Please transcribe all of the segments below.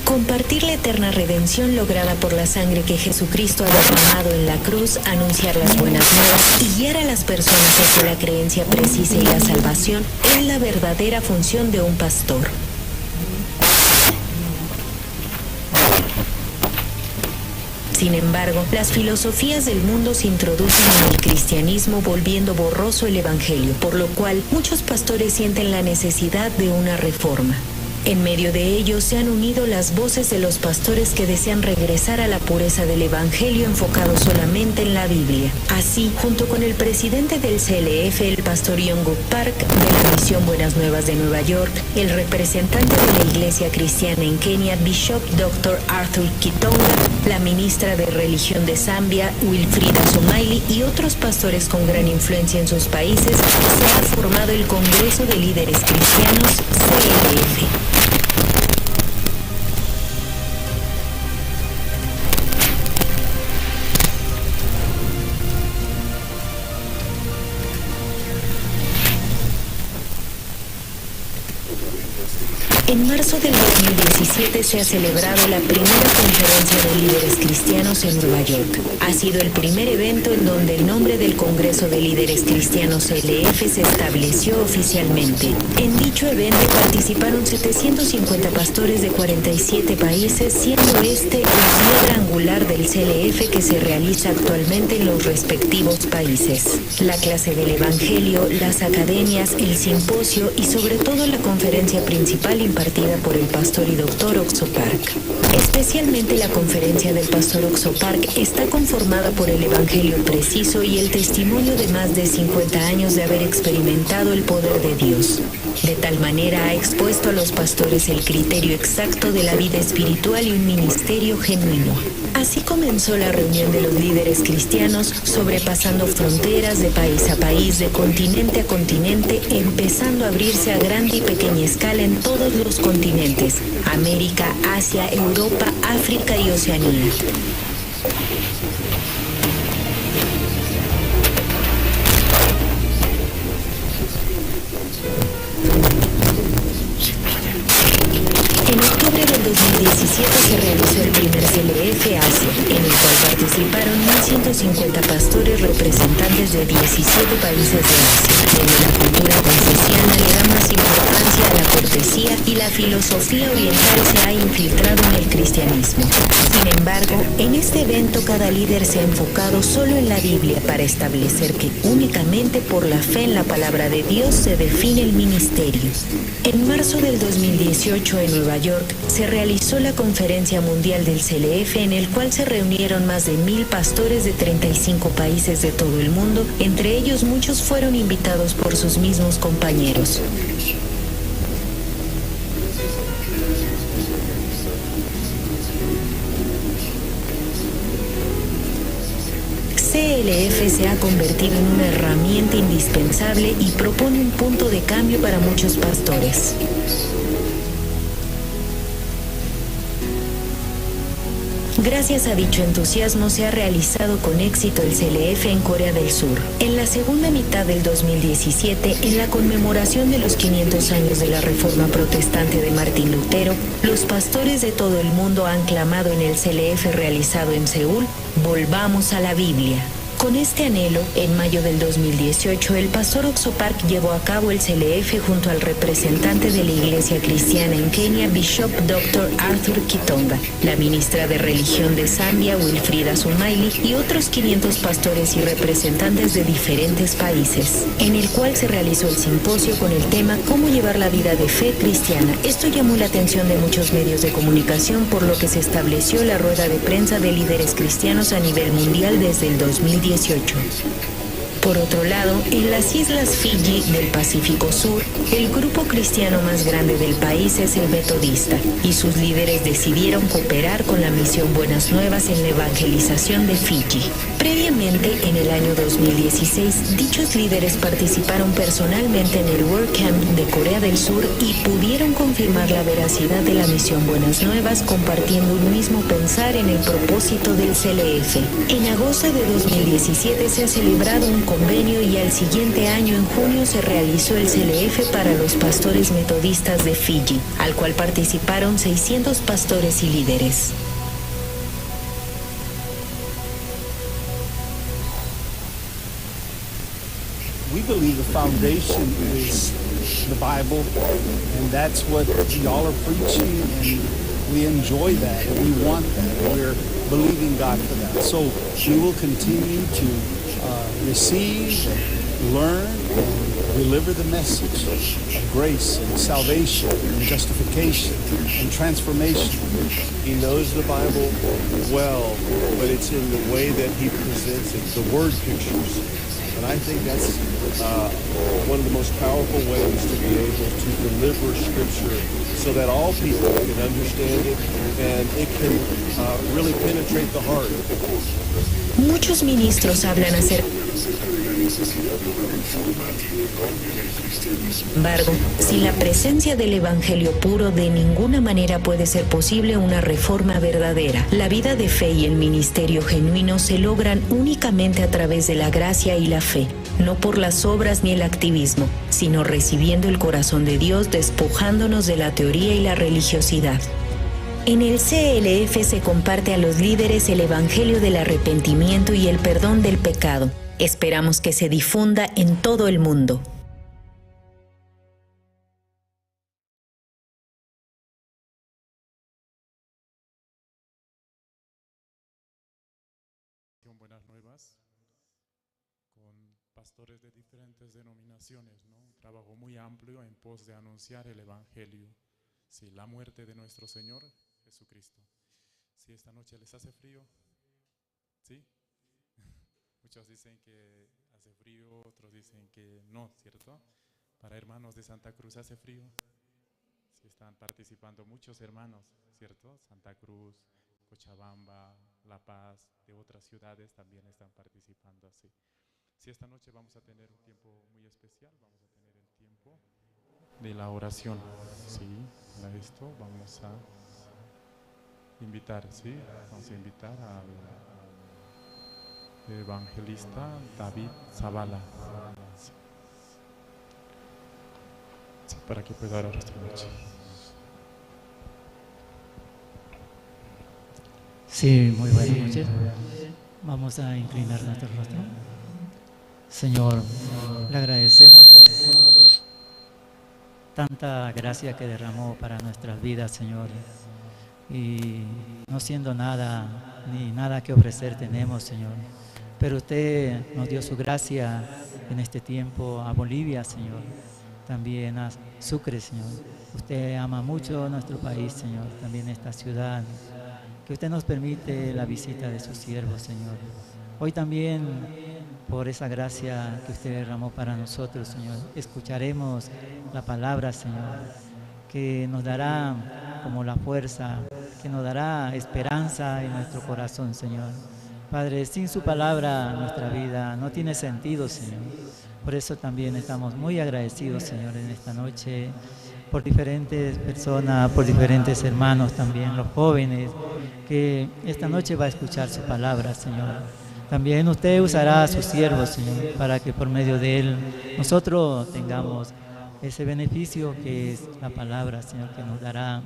Compartir la eterna redención lograda por la sangre que Jesucristo ha derramado en la cruz, anunciar las buenas nuevas y guiar a las personas hacia la creencia precisa y la salvación es la verdadera función de un pastor. Sin embargo, las filosofías del mundo se introducen en el cristianismo volviendo borroso el evangelio, por lo cual muchos pastores sienten la necesidad de una reforma. En medio de ello se han unido las voces de los pastores que desean regresar a la pureza del evangelio enfocado solamente en la Biblia. Así, junto con el presidente del CLF, el pastor Yonguk Park, de la Misión Buenas Nuevas de Nueva York, el representante de la Iglesia Cristiana en Kenia, Bishop Dr. Arthur Kitonga, la ministra de Religión de Zambia, Wilfrida Somaili, y otros pastores con gran influencia en sus países, se ha formado el Congreso de Líderes Cristianos, CLF. En marzo del 2017 se ha celebrado la primera conferencia de líderes cristianos en Nueva York. Ha sido el primer evento en donde el nombre del Congreso de Líderes Cristianos CLF se estableció oficialmente. En dicho evento participaron 750 pastores de 47 países, siendo este la piedra angular del CLF que se realiza actualmente en los respectivos países. La clase del Evangelio, las academias, el simposio y sobre todo la conferencia principal impartida por el pastor y doctor Oxo Park. Especialmente la conferencia del pastor Oxo Park está conformada por el evangelio preciso y el testimonio de más de 50 años de haber experimentado el poder de Dios. De tal manera ha expuesto a los pastores el criterio exacto de la vida espiritual y un ministerio genuino. Así comenzó la reunión de los líderes cristianos, sobrepasando fronteras de país a país, de continente a continente, empezando a abrirse a grande y pequeña escala en todos los continentes: América, Asia, Europa, África y Oceanía. En octubre del 2017 se realizó el primer CLF Asia, en el cual participaron 1.150 pastores representantes de 17 países de Asia, donde la cultura confuciana le da más importancia a la cortesía y la filosofía oriental se ha infiltrado en el cristianismo. Sin embargo, en este evento cada líder se ha enfocado solo en la Biblia para establecer que únicamente por la fe en la palabra de Dios se define el ministerio. En marzo del 2018 en Nueva York se realizó la Conferencia Mundial del CLF, en el cual se reunieron más de 1.000 pastores de 35 países de todo el mundo. Entre ellos muchos fueron invitados por sus mismos compañeros. CLF se ha convertido en una herramienta indispensable y propone un punto de cambio para muchos pastores. Gracias a dicho entusiasmo se ha realizado con éxito el CLF en Corea del Sur. En la segunda mitad del 2017, en la conmemoración de los 500 años de la Reforma Protestante de Martín Lutero, los pastores de todo el mundo han clamado en el CLF realizado en Seúl: "Volvamos a la Biblia". Con este anhelo, en mayo del 2018, el pastor Oxo Park llevó a cabo el CLF junto al representante de la Iglesia Cristiana en Kenia, Bishop Dr. Arthur Kitonga, la ministra de Religión de Zambia, Wilfrida Somaili, y otros 500 pastores y representantes de diferentes países, en el cual se realizó el simposio con el tema "Cómo llevar la vida de fe cristiana". Esto llamó la atención de muchos medios de comunicación, por lo que se estableció la rueda de prensa de líderes cristianos a nivel mundial desde el 2018. Por otro lado, en las islas Fiji del Pacífico Sur, el grupo cristiano más grande del país es el Metodista, y sus líderes decidieron cooperar con la Misión Buenas Nuevas en la evangelización de Fiji. Previamente, en el año 2016, dichos líderes participaron personalmente en el WordCamp de Corea del Sur y pudieron confirmar la veracidad de la Misión Buenas Nuevas, compartiendo un mismo pensar en el propósito del CLF. En agosto de 2017 se ha celebrado un convenio y al siguiente año, en junio, se realizó el CLF para los pastores metodistas de Fiji, al cual participaron 600 pastores y líderes. We believe the foundation is the Bible, and that's what y'all are preaching, and we enjoy that, and we want that. We're believing God for that. So we will continue to receive, and learn, and deliver the message of grace and salvation and justification and transformation. He knows the Bible well, but it's in the way that he presents it, the word pictures. And I think that's one of the most powerful ways to be able to deliver Scripture so that all people can understand it and it can really penetrate the heart. Muchos ministros hablan acerca. Sin embargo, sin la presencia del Evangelio puro, de ninguna manera puede ser posible una reforma verdadera. La vida de fe y el ministerio genuino se logran únicamente a través de la gracia y la fe, no por las obras ni el activismo, sino recibiendo el corazón de Dios, despojándonos de la teoría y la religiosidad. En el CLF se comparte a los líderes el Evangelio del arrepentimiento y el perdón del pecado. Esperamos que se difunda en todo el mundo. Buenas nuevas con pastores de diferentes denominaciones, ¿no? Un trabajo muy amplio en pos de anunciar el Evangelio, sí, la muerte de nuestro Señor Jesucristo. Si esta noche les hace frío, ¿sí? Muchos dicen que hace frío, otros dicen que no, ¿cierto? Para hermanos de Santa Cruz hace frío. Sí, están participando muchos hermanos, ¿cierto? Santa Cruz, Cochabamba, La Paz, de otras ciudades también están participando así. Sí, esta noche vamos a tener un tiempo muy especial, vamos a tener el tiempo de la oración. Sí, para esto vamos a invitar, ¿sí? Vamos a invitar al evangelista David Zavala, sí. Sí, para que pueda orar esta noche. Sí, muy buenas noches. Vamos a inclinar nuestro rostro. Señor, le agradecemos por tanta gracia que derramó para nuestras vidas, Señor. Y no siendo nada, ni nada que ofrecer tenemos, Señor. Pero usted nos dio su gracia en este tiempo a Bolivia, Señor. También a Sucre, Señor. Usted ama mucho nuestro país, Señor. También esta ciudad. Que usted nos permite la visita de sus siervos, Señor. Hoy también, por esa gracia que usted derramó para nosotros, Señor, escucharemos la palabra, Señor, que nos dará como la fuerza, que nos dará esperanza en nuestro corazón, Señor. Padre, sin su palabra nuestra vida no tiene sentido, Señor. Por eso también estamos muy agradecidos, Señor, en esta noche, por diferentes personas, por diferentes hermanos también, los jóvenes, que esta noche va a escuchar su palabra, Señor. También usted usará a sus siervos, Señor, para que por medio de él nosotros tengamos ese beneficio que es la palabra, Señor, que nos dará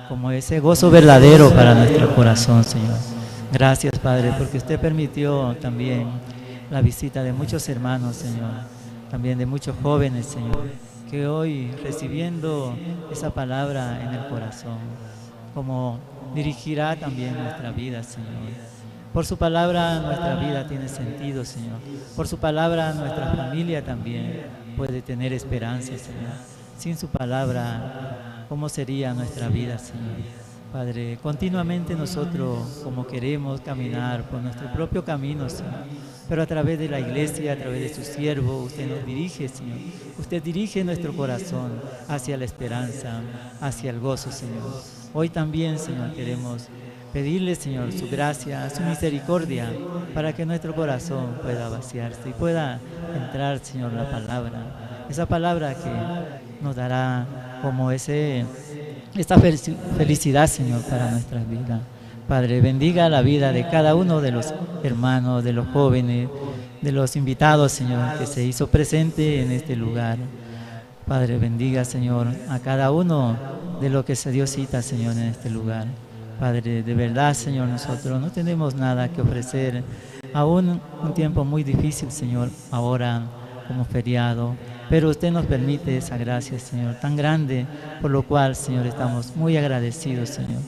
como ese gozo verdadero para nuestro corazón, Señor. Gracias, Padre, porque usted permitió también la visita de muchos hermanos, Señor, también de muchos jóvenes, Señor, que hoy recibiendo esa palabra en el corazón, como dirigirá también nuestra vida, Señor. Por su palabra nuestra vida tiene sentido, Señor. Por su palabra nuestra familia también puede tener esperanza, Señor. Sin su palabra, ¿cómo sería nuestra vida, Señor? Padre, continuamente nosotros, como queremos caminar por nuestro propio camino, Señor, pero a través de la iglesia, a través de su siervo, usted nos dirige, Señor. Usted dirige nuestro corazón hacia la esperanza, hacia el gozo, Señor. Hoy también, Señor, queremos pedirle, Señor, su gracia, su misericordia, para que nuestro corazón pueda vaciarse y pueda entrar, Señor, la palabra. Esa palabra que nos dará como esta felicidad, Señor, para nuestras vidas. Padre, bendiga la vida de cada uno de los hermanos, de los jóvenes de los invitados, Señor, que se hizo presente en este lugar. Padre, bendiga, Señor, a cada uno de los que se dio cita, Señor, en este lugar. Padre, de verdad, Señor, nosotros no tenemos nada que ofrecer. Aún un tiempo muy difícil, Señor, ahora como feriado. Pero usted nos permite esa gracia, Señor, tan grande, por lo cual, Señor, estamos muy agradecidos, Señor.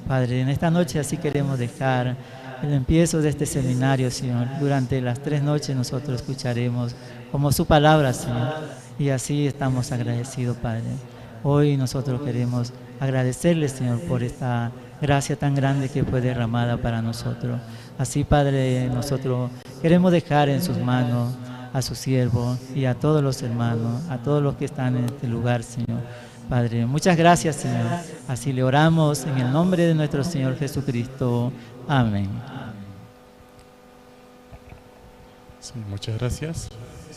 Padre, en esta noche así queremos dejar el empiezo de este seminario, Señor. Durante las 3 noches nosotros escucharemos como su palabra, Señor. Y así estamos agradecidos, Padre. Hoy nosotros queremos agradecerle, Señor, por esta gracia tan grande que fue derramada para nosotros. Así, Padre, nosotros queremos dejar en sus manos a su siervo y a todos los hermanos, a todos los que están en este lugar, Señor. Padre, muchas gracias, Señor. Así le oramos en el nombre de nuestro Señor Jesucristo. Amén. Sí, muchas gracias.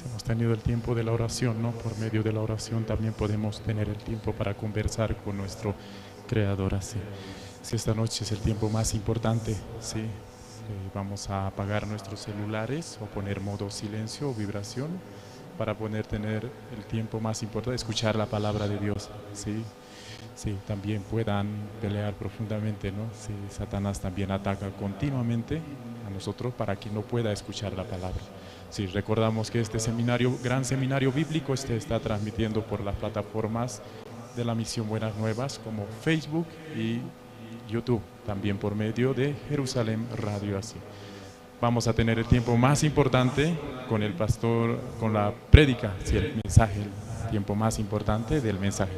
Hemos tenido el tiempo de la oración, ¿no? Por medio de la oración también podemos tener el tiempo para conversar con nuestro Creador. Así, si esta noche es el tiempo más importante, sí, vamos a apagar nuestros celulares o poner modo silencio o vibración para poder tener el tiempo más importante, escuchar la palabra de Dios, sí. Sí, también puedan pelear profundamente, ¿no? Sí, Satanás también ataca continuamente a nosotros para que no pueda escuchar la palabra. Sí, recordamos que este seminario, gran seminario bíblico, está transmitiendo por las plataformas de la Misión Buenas Nuevas como Facebook y YouTube, también por medio de Jerusalén Radio. Así vamos a tener el tiempo más importante con el pastor, con la prédica, sí, el mensaje, el tiempo más importante del mensaje.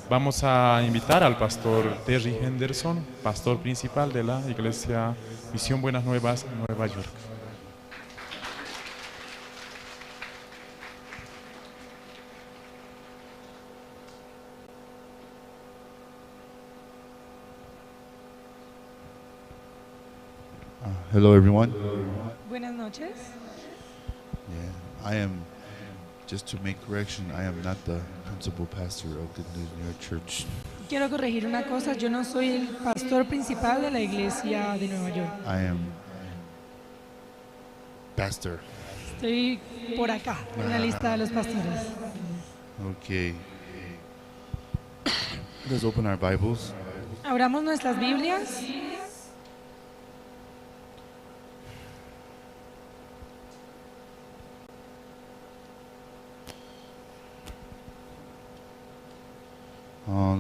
Vamos a invitar al pastor Terry Henderson, pastor principal de la Iglesia Misión Buenas Nuevas, Nueva York. Hello, everyone. Buenas noches. Yeah, I am, just to make correction, I am not the principal pastor of Good News New York Church. Quiero corregir una cosa, yo no soy el pastor principal de la iglesia de Nueva York. I am pastor. Estoy por acá, en la lista de los pastores. Okay. Let's open our Bibles. Abramos nuestras Biblias.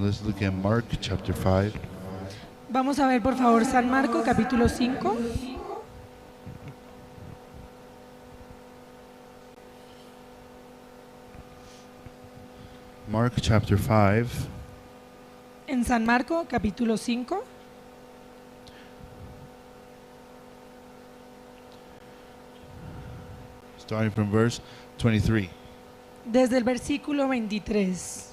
Let's look at Mark chapter 5. Vamos a ver por favor San Marco capítulo 5. Mark chapter 5. En San Marco capítulo 5. Starting from verse 23. Desde el versículo 23.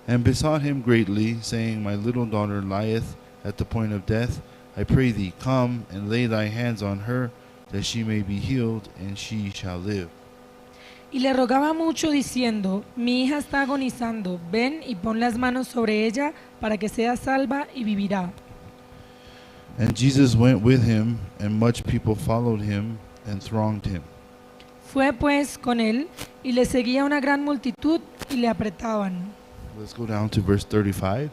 And besought him greatly, saying, My little daughter lieth at the point of death. I pray thee, come and lay thy hands on her, that she may be healed, and she shall live. Y le rogaba mucho diciendo, mi hija está agonizando, ven y pon las manos sobre ella para que sea salva y vivirá. And Jesus went with him, and much people followed him and thronged him. Fue pues con él, y le seguía una gran multitud y le apretaban. Let's go down to verse 35.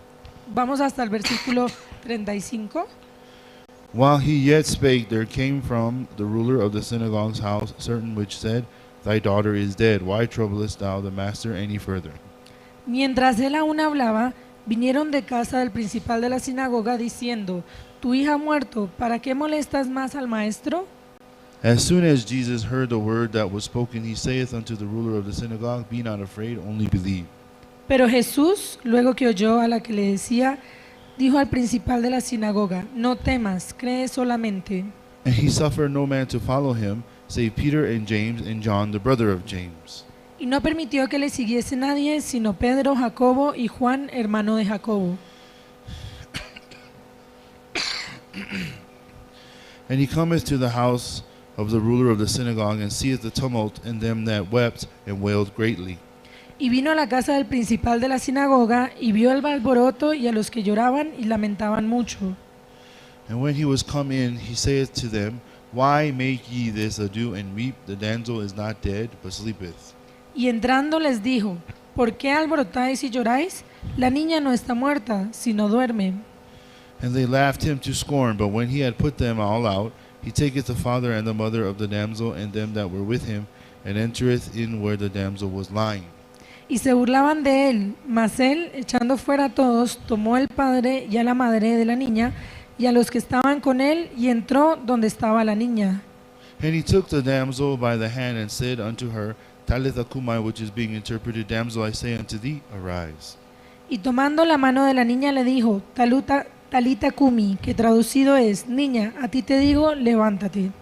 Vamos hasta el versículo 35. While he yet spake, there came from the ruler of the synagogue's house certain which said, Thy daughter is dead. Why troublest thou the master any further? Mientras él aún hablaba, vinieron de casa del principal de la sinagoga diciendo, tu hija ha muerto, ¿para qué molestas más al maestro? As soon as Jesus heard the word that was spoken, he saith unto the ruler of the synagogue, Be not afraid, only believe. Pero Jesús, luego que oyó a la que le decía, dijo al principal de la sinagoga, no temas, cree solamente. And he suffered no man to follow him, save Peter and James and John, the brother of James. Y no permitió que le siguiese nadie, sino Pedro, Jacobo y Juan, hermano de Jacobo. And he cometh to the house of the ruler of the synagogue, and seeth the tumult, and them that wept and wailed greatly. Y vino a la casa del principal de la sinagoga, y vio el alboroto y a los que lloraban y lamentaban mucho. And when he was come in, he saith to them, Why make ye this ado and weep? The damsel is not dead, but sleepeth. Y entrando les dijo, ¿por qué alborotáis y lloráis? La niña no está muerta, sino duerme. And they laughed him to scorn. But when he had put them all out, he taketh the father and the mother of the damsel and them that were with him, and entereth in where the damsel was lying. Y se burlaban de él, mas él, echando fuera a todos, tomó al padre y a la madre de la niña, y a los que estaban con él, y entró donde estaba la niña. And he took the damsel by the hand and said unto her, Talitha cumi, which is being interpreted, Damsel, I say unto thee, arise. Y tomando la mano de la niña le dijo, Talita cumi, que traducido es, niña, a ti te digo, levántate.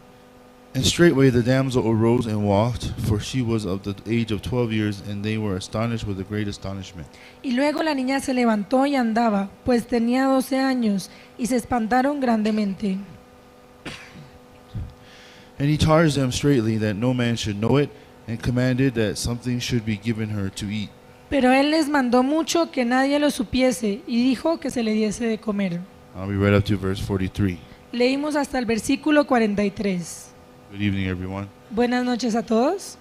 And straightway the damsel arose and walked, for she was of the age of 12 years, and they were astonished with a great astonishment. Y luego la niña se levantó y andaba, pues tenía 12 años, y se espantaron grandemente. And he charged them straitly that no man should know it, and commanded that something should be given her to eat. Pero él les mandó mucho que nadie lo supiese, y dijo que se le diese de comer. We read up to verse 43. Leímos hasta el versículo 43. Good evening, everyone. Buenas noches a todos.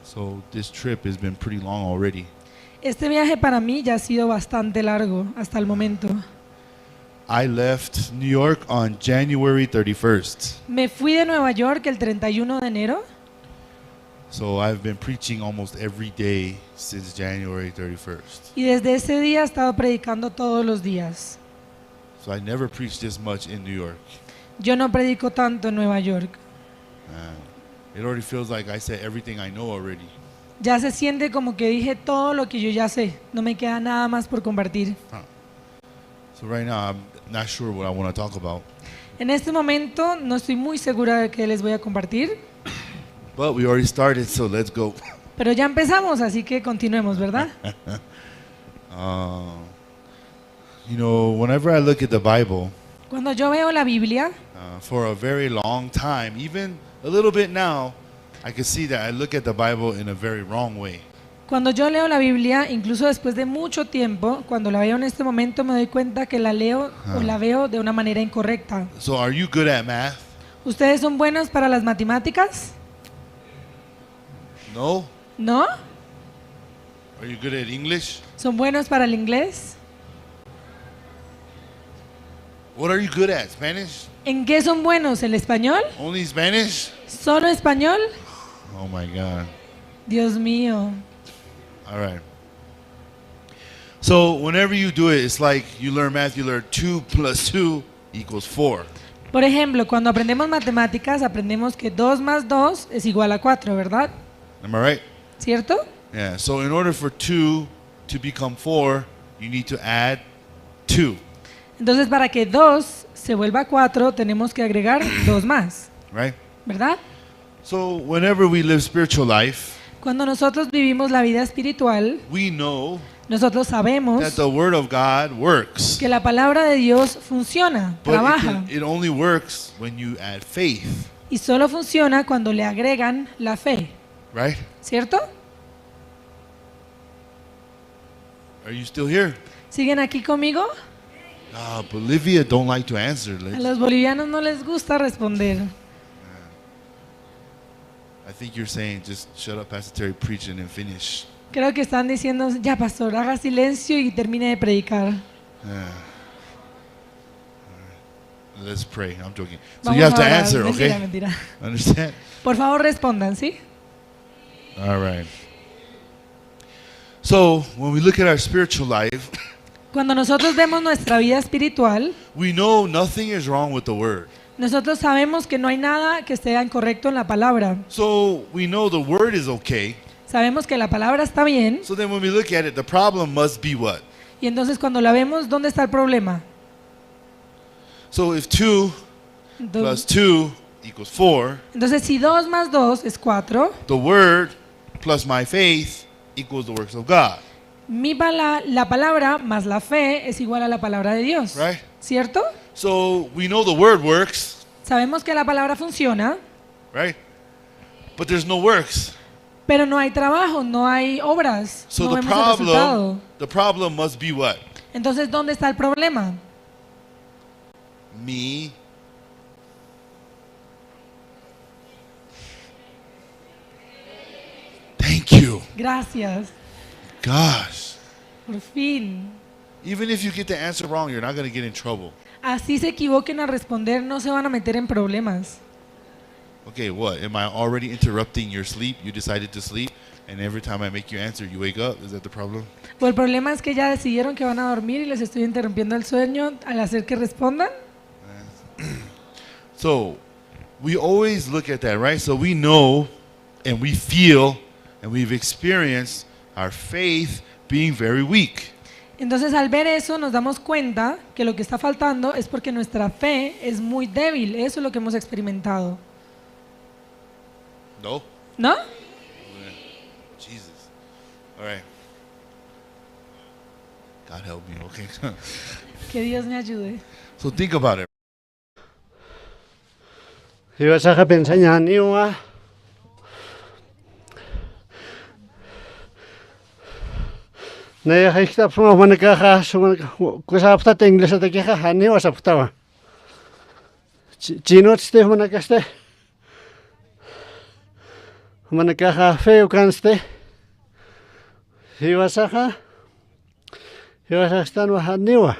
So this trip has been pretty long already. Este viaje para mí ya ha sido bastante largo hasta el momento. I left New York on January 31st. Me fui de Nueva York el 31 de enero, So I've been preaching almost every day since January 31st. y desde ese día he estado predicando todos los días. So I never preached this much in New York. Yo no predico tanto en Nueva York. It already feels like I said everything I know already. Ya se siente como que dije todo lo que yo ya sé. No me queda nada más por compartir. So right now I'm not sure what I want to talk about. En este momento no estoy muy segura de qué les voy a compartir, But we already started, so let's go. pero ya empezamos, así que continuemos, ¿verdad? You know, whenever I look at the Bible, Cuando yo veo la Biblia, for a very long time, even a little bit now, I can see that I look at the Bible in a very wrong way. cuando yo leo la Biblia, incluso después de mucho tiempo, cuando la veo en este momento me doy cuenta que la leo o la veo de una manera incorrecta. So are you good at math? ¿Ustedes son buenos para las matemáticas? No? ¿No? Are you good at English? ¿Son buenos para el inglés? What are you good at? Spanish? ¿En qué son buenos? ¿El español? Only Spanish? ¿Solo español? Oh my God. Dios mío. All right. So whenever you do it, it's like you learn math, you learn 2 plus 2 equals 4. Por ejemplo, cuando aprendemos matemáticas, aprendemos que 2 más 2 es igual a 4, ¿verdad? Am I right? ¿Cierto? Yeah. So in order for 2 to become 4, you need to add 2. Entonces, para que 2 se vuelva 4, tenemos que agregar 2 más, Right? ¿verdad? So whenever we live spiritual life, Cuando nosotros vivimos la vida espiritual, we know nosotros sabemos that the Word of God works. que la palabra de Dios funciona, But trabaja, it only works when you add faith. y solo funciona cuando le agregan la fe, Right? ¿cierto? Are you still here? ¿Siguen aquí conmigo? Bolivia don't like to answer. A los bolivianos no les gusta responder. I think you're saying just shut up, Pastor Terry, preach and then finish. Creo que están diciendo, ya pastor, haga silencio y termine de predicar. Let's pray. I'm joking. So Vamos you have a to orar. answer, Mentira, okay? mentira. Understand? Por favor, respondan, ¿sí? All right. So when we look at our spiritual life, Cuando nosotros vemos nuestra vida espiritual, we know nothing is wrong with the Word. nosotros sabemos que no hay nada que esté incorrecto en la palabra. So we know the Word is okay. Sabemos que la palabra está bien, So then when we look at it, the problem must be what? y entonces cuando la vemos, ¿dónde está el problema? So if 2 Do- plus 2 equals 4, Entonces, si 2 más 2 es 4, the Word plus my faith equals the works of God. la palabra más la fe es igual a la palabra de Dios, Right? ¿cierto? So we know the Word works, Sabemos que la palabra funciona, right? But there's no works. pero no hay trabajo, no hay obras, So no the vemos el resultado. problem must be what? Entonces, ¿dónde está el problema? Me Thank you. Gracias. Gosh. Por fin. Even if you get the answer wrong, you're not going to get in trouble. Así se equivoquen a responder, no se van a meter en problemas. Okay, what? Am I already interrupting your sleep? You decided to sleep, and every time I make you answer, you wake up? Is that the problem? O el problema es que ya decidieron que van a dormir y les estoy interrumpiendo el sueño al hacer que respondan. So, we always look at that, right? So we know and we feel and we've experienced our faith being very weak. Entonces al ver eso nos damos cuenta que lo que está faltando es porque nuestra fe es muy débil. Eso es lo que hemos experimentado. No? ¿No? Jesus. All right. God help me, okay? Que Dios me ayude. So think about it. Iba sa kapensanyan niwa. Naya hikta puma manaka kusa apta English ata kha hani wasa putawa. Chino tste manaka ste. Manaka feo kanste. Iba sa stan wa haniwa.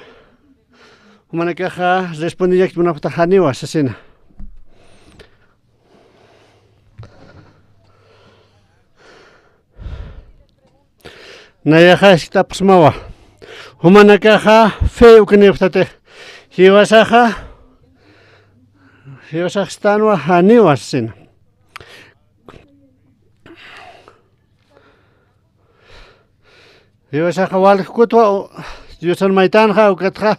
Manaka respondía que una puta haniwa asesina. Nayaja está psmawa. Humanakaja feo kniptate. Hiwasaja stanwa haniwasin. Hiwasaja wal kutwa yusan maitanja ukatja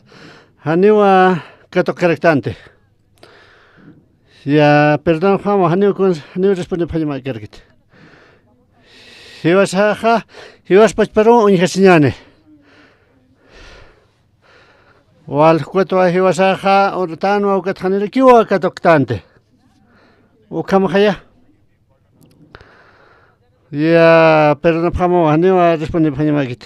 haniwa kato correctante. Ya perdón jamo haniwa con haniwa responde pajima kerkit. Hiwas pachparo unjasiñane. Wal cuatro hiwasaja ortano o katjanere kiwa katoctante. O kamajaya. Ya, pero no pamo haniwa responde panyamagit.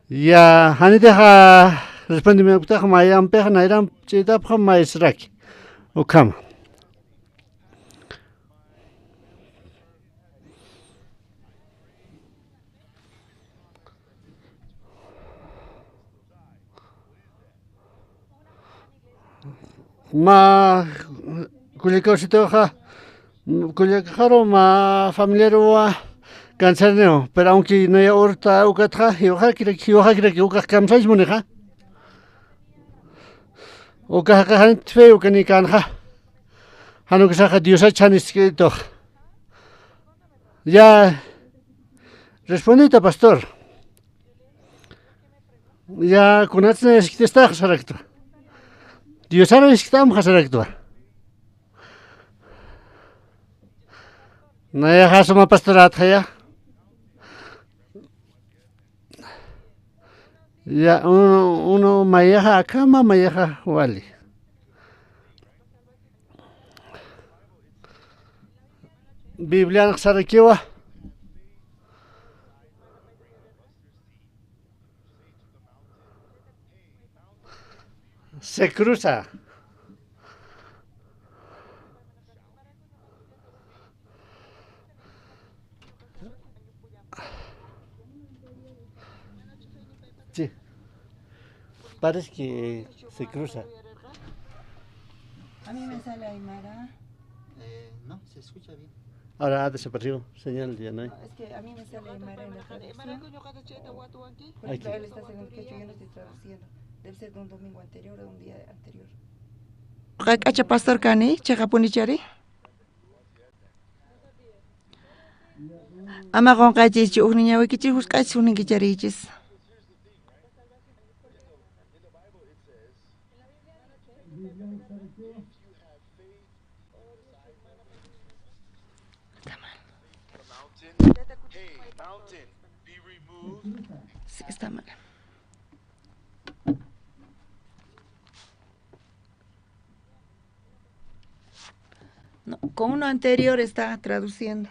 Ya, haniteja responde me ukta mayam peja nairam chita pama israki. O kam. Ma kulikositoja kulikaro ma familiaro cancerneo, pero aunque no hay horta ukatja hiwaja kira ukaj kamsais muneja ukaj kahan tfe ukani kanja hanu kasaja diosa chanis to ya respondita pastor ya kunatsne está sarakto Dios ahora es que estamos a hacer actuar. No hay caso más pastorat ya. Ya uno mayaja acá, mayaja wali. Biblia no sabe qué va. Se cruza. Sí. Parece que se cruza. A mí me sale Aymara. No, se escucha bien. Ahora ha desaparecido. Señal ya no hay. Es que a mí me sale Aymara en la traducción. Por Aquí. ejemplo, él está según que yo no estoy traduciendo. Debe ser de un domingo anterior o de un día anterior. Kacha pastor kani chaqapunichari ama qonqaychis uqniñawikichis husqaychis uqninkicharichis sí, está mal. No, con uno anterior está traduciendo.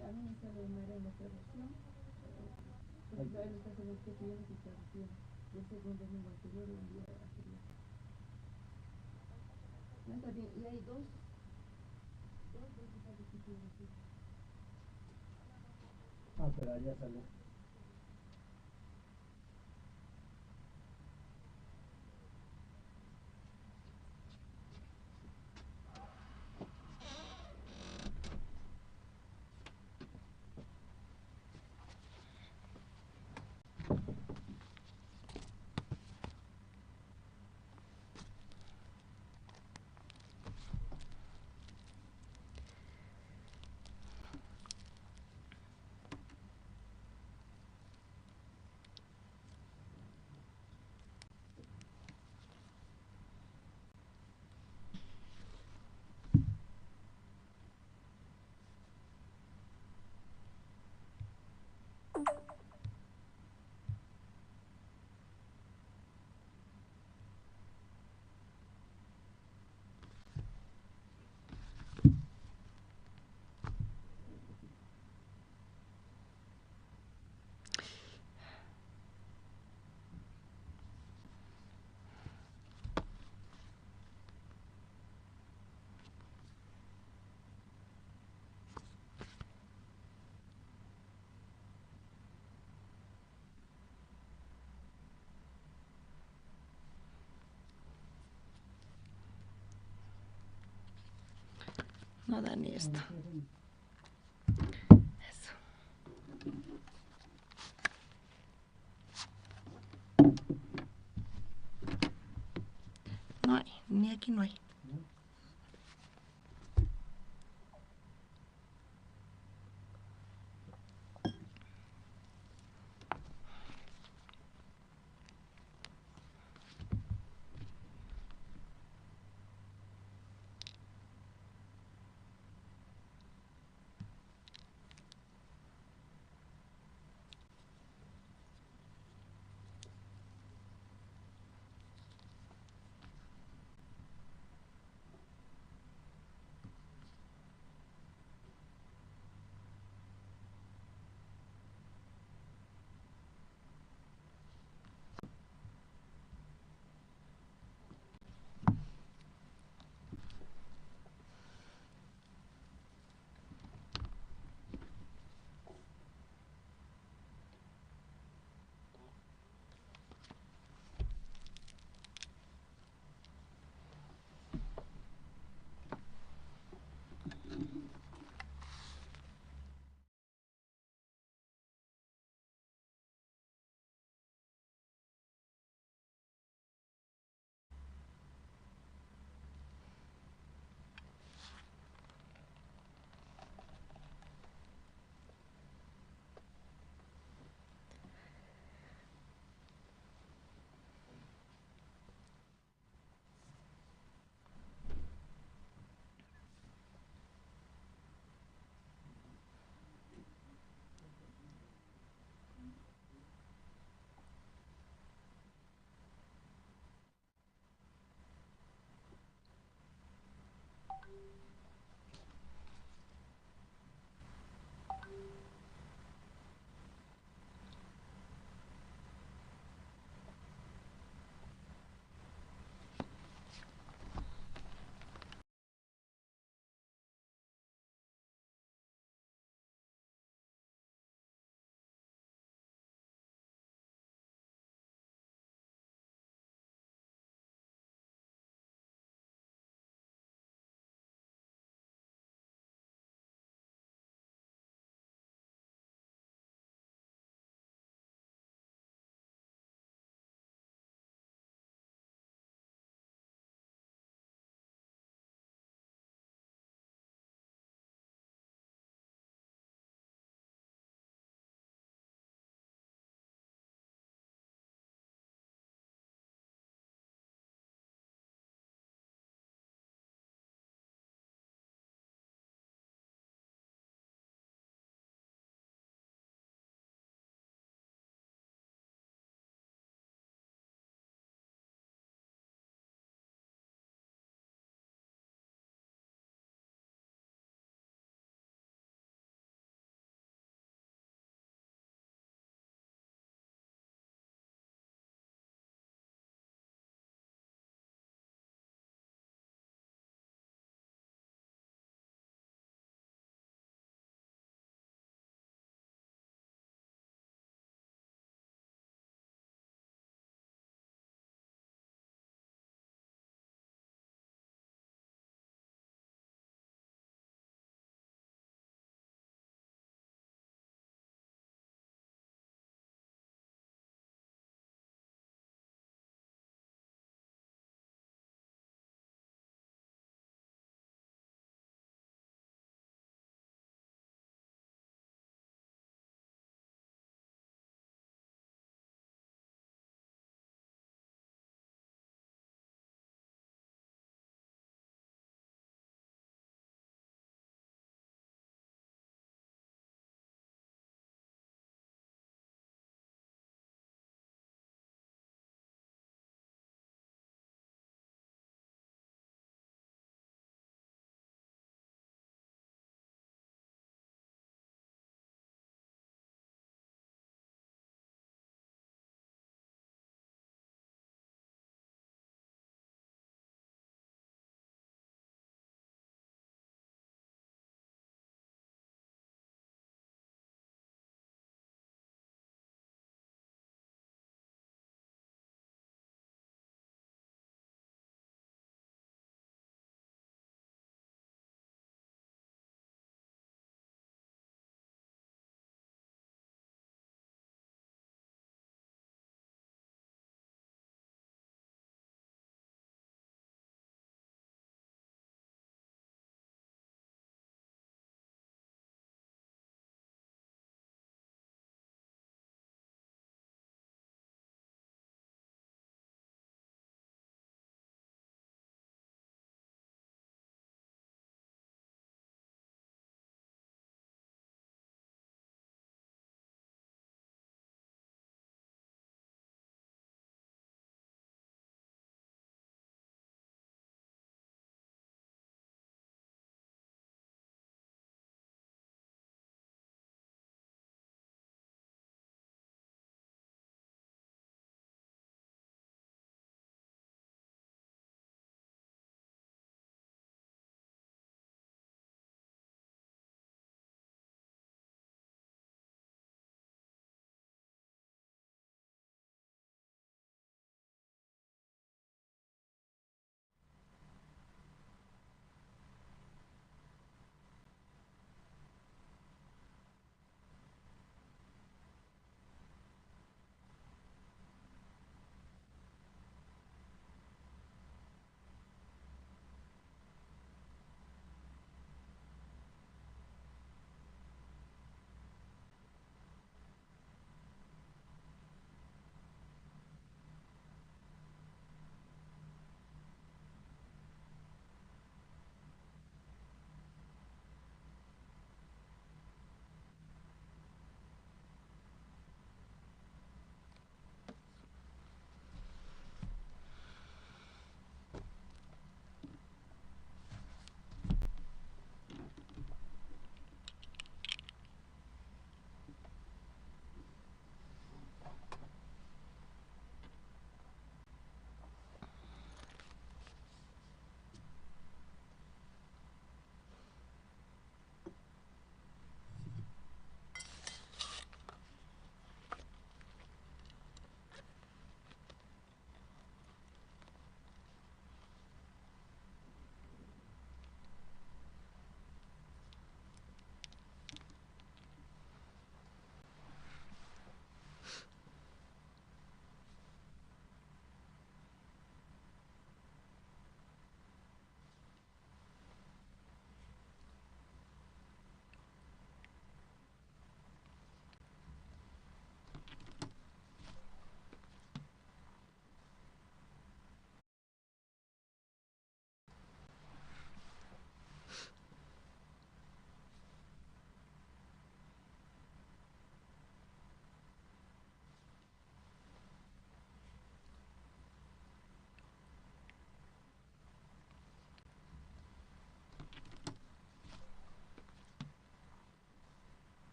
a mí me sale María en la traducción. Por ejemplo, él está haciendo que yo no estoy traduciendo. Del segundo domingo anterior a un día anterior. No está bien. Y hay dos veces ha repetido así. Ah, pero allá sale. No da ni esto. Eso. No hay, ni aquí no hay.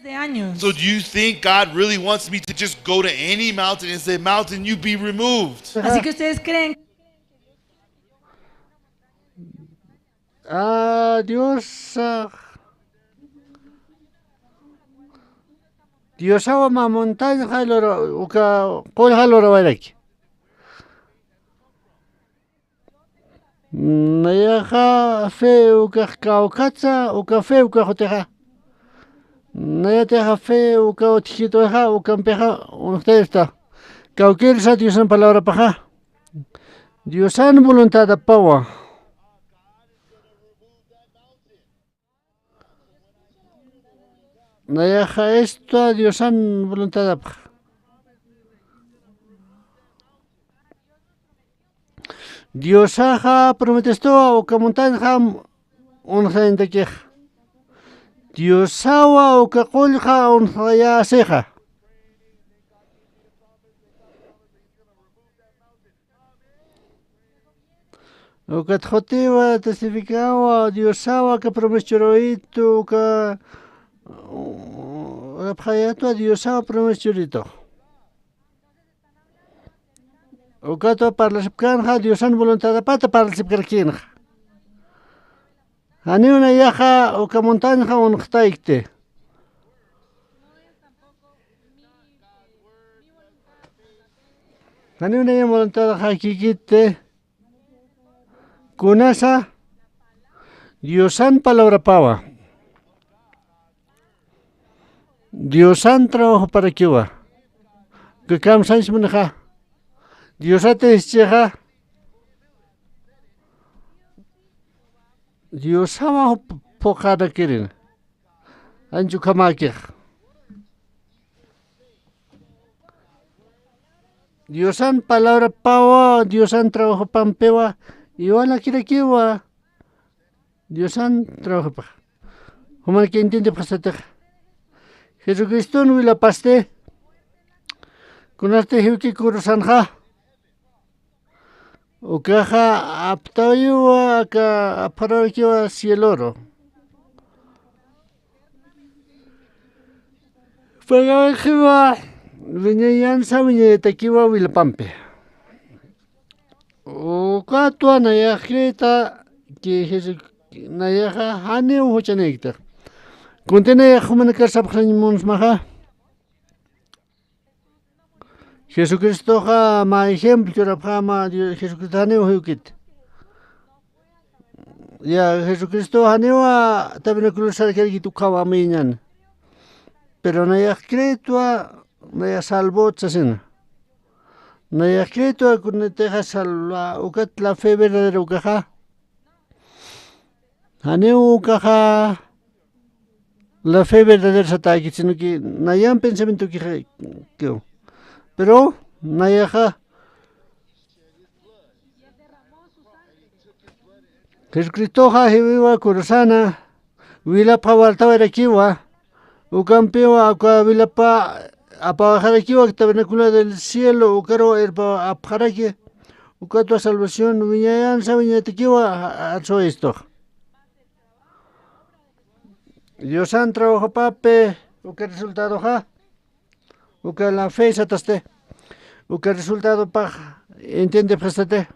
de años. So do you think God really wants me to just go to any mountain and say, mountain, you be removed? Así que ustedes creen Dios Dios awa ma montaña haloro uka qol haloro waraki. Nayaja fe uka kaukatsa uka fe uka hoteja. Nayateja fe uka otijitoja uka mpeja ustedes está. Cauquirsa Dios en palabra paja. Dios en voluntad de pawa. Nayaja esto Dios en voluntad de paja. Dios ha prometido o que montaña un gente que Dios awa o que colja un ya seja. O que tjotiva testificaba Dios awa que prometió ito que abhayato Dios awa prometió. O que to para la Dios en voluntad de pata para la Ani una yaja o que montaña un khtaikte. Ani una voluntad de hakikite. Kunasa Dios en palabra pawa. Dios en trabajo para Cuba. Que cam sans munaja. Dios te ischeja. Dios sama pokada kirin. Anju kamakir. Dios en palabra pawa, Dios en trabajo pampewa, y wala kira kiwa. Dios en trabajo pa. Como que entiende pasate. Jesucristo no la paste. Kunarte hiuki kurusanja. O caja aptayo ka aparoyo cieloro. Pagajiva viñayan sabiñe takiwa wilpampe. O katua nayajita que Jesús nayaja hane o chanekta. Contene humanikar sabkhanimuns maha. Jesucristo ha ma ejemplo rapama Jesucristo haneo hukit. Ya Jesucristo haneo tabernáculo sarkeri tu kawa minyan. Pero na ya cretua na ya salvo tsasina. Na ya cretua kuneteja salva ukat la fe verdadera ukaja. Haneo ukaja la fe verdadera sataki sino que na ya pensamiento que pero nayaja Jesucristo ha hiwa kurusana wila pa walta era kiwa ukampewa akwa wila pa apajara kiwa tabernáculo del cielo ukaro erpa apjaraki ukato salvación viñayan sabiñete kiwa atso esto Dios han trabajo pape uka resultado ha uka la fe sataste uka resultado pa entiende prestate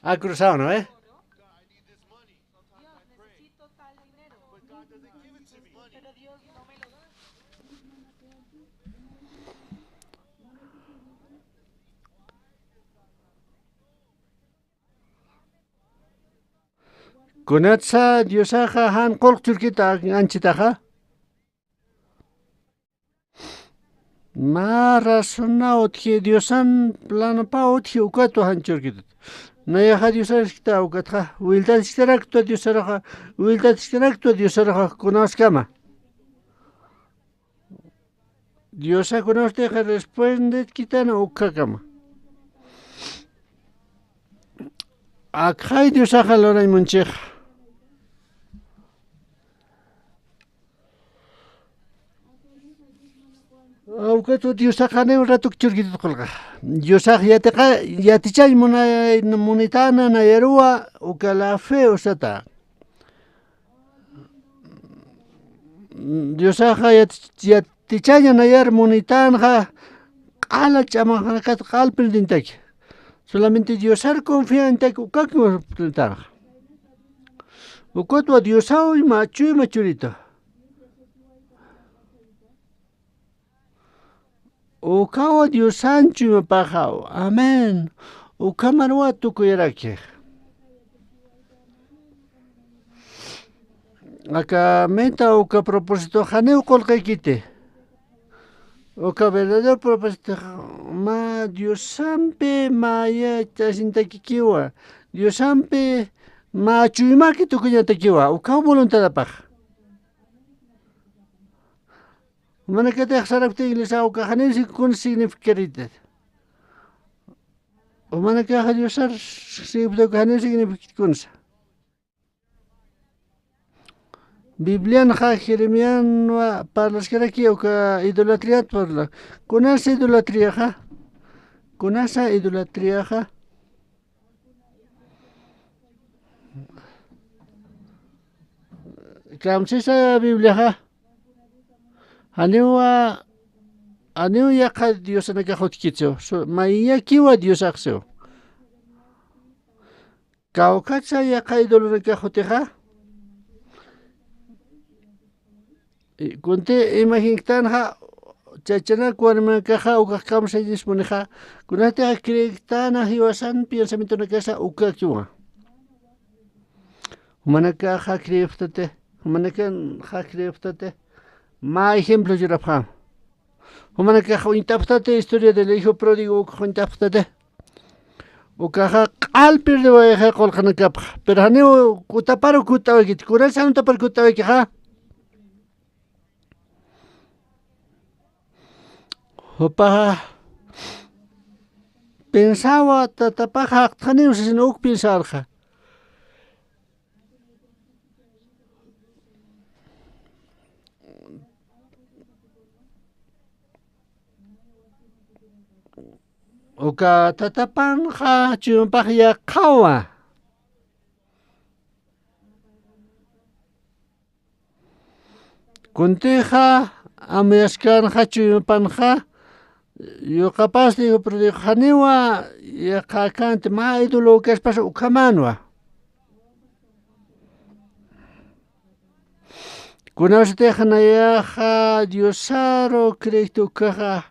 ha cruzado, ¿no? Kunatsa Diosaja han kolk turkita anchitaja. Ma razona otje Diosan plano pa otje ukato han turkita. Nayaja Diosarista ukatja. Wilta isterakto Diosaraja. Wilta isterakto Diosaraja kunaskama. Diosa kunasteja responde kitana ukakama. Akhay Dios ajalora y moncheja. Aukato Dios ajane un rato churquito colga. Dios yatichay monitana na yerua ukala feo sata. Dios yatichay na yer monitana ala chama kat qalpin dintak. Solamente Dios confía en te ukakmo plantar. Ukotwa Dios y machurito. Ukawa Dios Sancho me pajao. Amén. Ukamarwa tukuyarake. Acá meta uka propósito janeu kolkaikite. Uka verdadero propósito ma Dios sampe ma ya chasintakikiwa. Dios sampe ma chuimaki tukuyatakiwa. Uka voluntad paja. Mana kata sarapte iglesia o kahanesi kun significarite. O mana ka hadiosar significa kahanesi significa. Biblian ha Jeremian wa parlas que aquí o ka idolatría parla. Conasa idolatría ha. Conasa idolatría ha. Kamsisa Biblia ha. Aneu ya ka Dios na ka hotkitso. So maiya kiwa Dios akseo. Kaukatsa ya ka idolo na ka hoteha. Kunte imaginitan ha chachana kuarma ka ha o ka kamsa dismoneha. Kunate ha krektana hiwasan pensamiento na kasa uka kiwa. Humanaka ha kreftate. Humanakan ha kreftate. Más ejemplos de Rafa. Humana que interprete historia del hijo pródigo que interprete. O caja alper de vaja colcana capa. Pero haneo kutaparo kutaweki. Kural san tapar kutaweki ha. Opa. Pensaba tatapaja haneo sin ok pensarja. Oka tatapan ha chumpah ya kawa. Kunteja amiaskan ha chumpan ha. Yo capaz digo pero de haniwa ya kakante ma idolo que es paso ukamanwa. Kunaste hana ya ha diosaro creito kaha.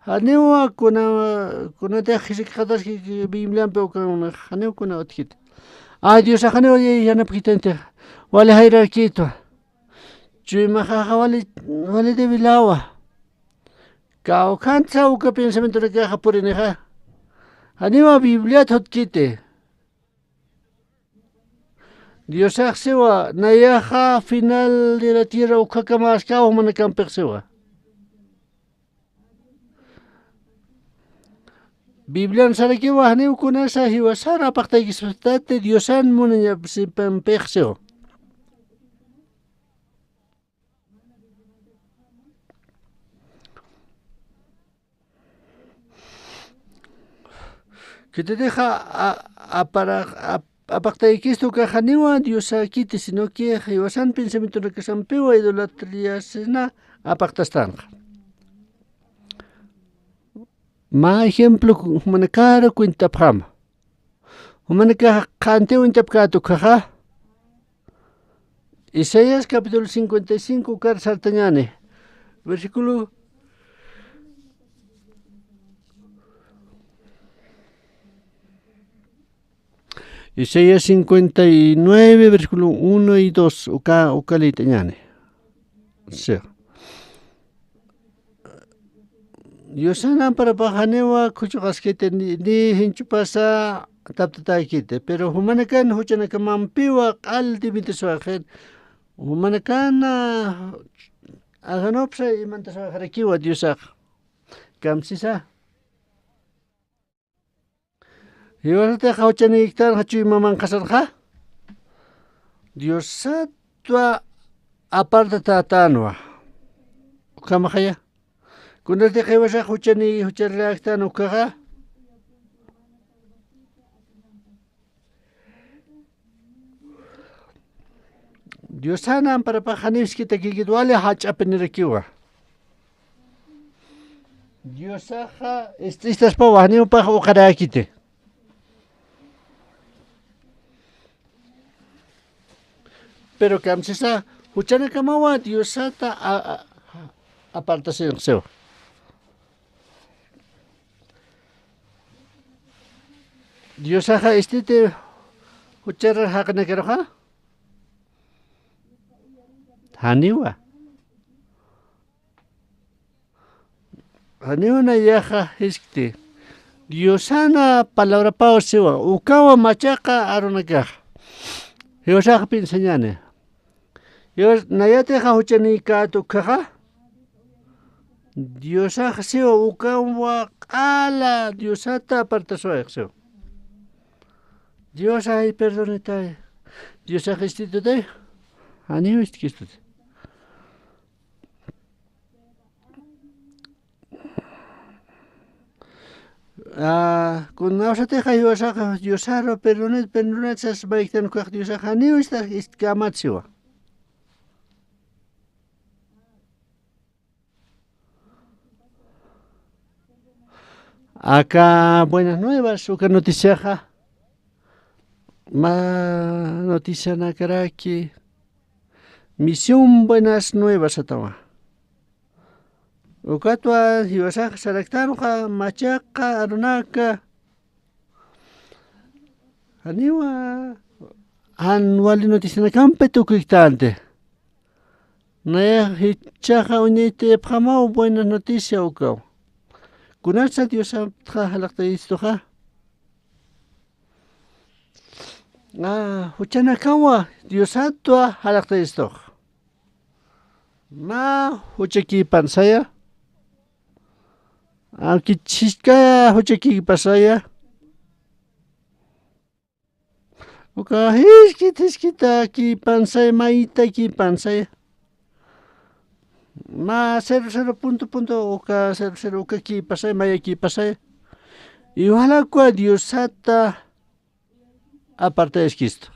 Haneu kuna te xisik khatas ki bimlan pe kuna haneu kuna otkit. Dios haneu ya na pitente. Wala hayra kito. Chuma kha wali de bilawa. Ka kansa u ka pensamiento de ka porine ha. Haneu biblia otkite. Dios aksewa na ya ha final de la tierra u ka kamas ka o man kan persewa. Biblian saraki wahne ukuna sa hiwasara pakta kistate Diosan munanya sipampexeo. Que te deja apakta ikisto kahaniwa Diosakite sino que hiwasan pensamiento de que sampewa idolatría sena apakta stanga. Ma ejemplo manakara cuenta pam. Manaka canteo intapkato kaha. Isaías capítulo 55 car sartañane. Versículo Isaías 59 versículo 1 y 2 uka litañane. Sí. Yosana para pajanewa kuchukaskete ni hinchupasa taptatakite pero humanakan huchanaka mampiwa altibiteswajen humanakan aganopsa imantaswajarakiwa Diosak kamsisa Hiwasate hauchani iktan hachu maman kasarja. Dios satwa aparte tatanwa. Kamahaya. Kunate hiwasa huchani hucharla iktan ukaga. Dios sana para pajanis kita kikidwale hachapinirikiwa. Dios saja estas pa wahni pa ukarakite. Pero kamsisa huchana kamawa Dios sata aparta seu. Dios saja estite huchara hakana keroha. Haniwa na yaja iskte. Diosana palabra pao sewa. Ukawa machaca aronaka. Hiwasaka pinseñane. Nayate huchani kato kaja. Diosaka sewa ukawa ala Diosata aparta sewa. Diosa y perdoneta. Diosaka institute. Haniwa istkistute. Con ausate hiwasaka Diosaro perdonet sas baiktan kuak Diosaka haniwa istkamatziwa. Acá buenas nuevas, uka noticia ma noticia nakaraki. Misión buenas nuevas atawa. Ukatwa hiwasaka saraktanuka machaca arunaka. Haniwa wali noticia nakampe tukiktante. Naya hichaja unite pramao buenas noticia ukao. Kunatsa Diosa halakta istoja. Huchana kawa Diosatwa halakta istoja. Ma huchaki pansaya. Kichika huchaki pasaya. Uka hiskita ki pansaya maita ki pansaya. Ma 00 punto uka 00 uka ki pasaya maya ki pasaya. Y ojalá kwa Diosata aparte es Cristo.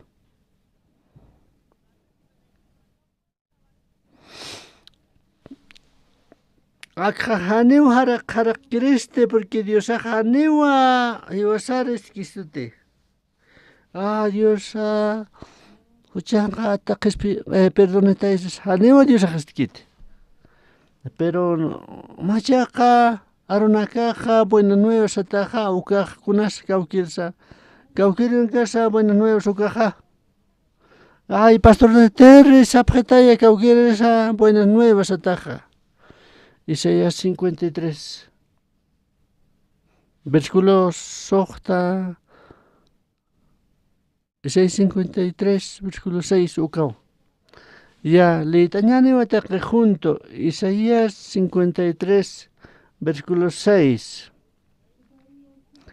Akhaneu harak Cristo porque Dios ajanewa hiwasar es Cristo. Dios huchanga takespi perdoneta es hanewa Dios ajastkite. Pero machaca arunakaja buenas nuevas ataja ukaj kunas kaukirsa. Kaukirin casa buenas nuevas ukaja. Ay, pastor de Terres, apretaya kaukirsa buenas nuevas ataja. Isaías 53. Versículo sojta. Isaías 53, versículo 6 ukao. Ya, leitañani watake junto. Isaías 53, versículo 6.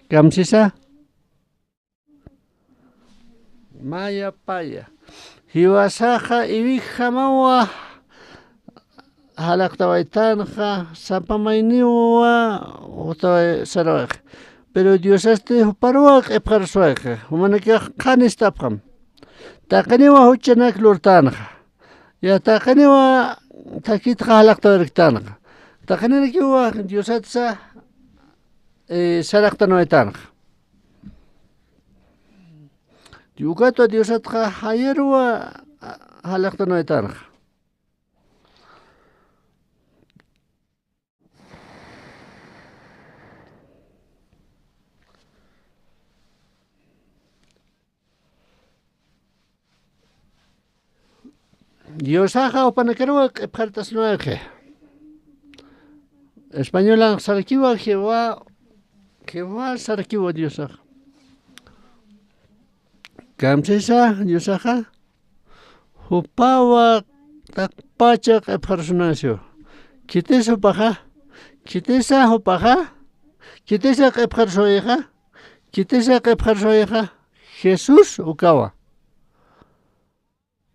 Kamsisa. Maya paya. Hiwasaja ibijamawa. Halaktawaitanja. Sapamainiwa. Otawai sarawaj. Pero Dios este paruak epkarsuaj. Humanaka kanistapkam. Takaniwa huchanak lurtanja. Ya takaniwa takit halaktawaitanja. Takaniwa Dios atsa saraktawaitanja. Yukato Dios atja hayerwa halaktawaitanja. Dios haga o panakerwa cartas nueve. Española sarkiwa Jehová sarkiwa Dios haga. Kamsesa Dios haga. Hupawa takpachak personasio. Kitesa paja. Kitesa hupaja. Kitesa personaje. Kitesa qepjarsoyaqa Jesús ukawa.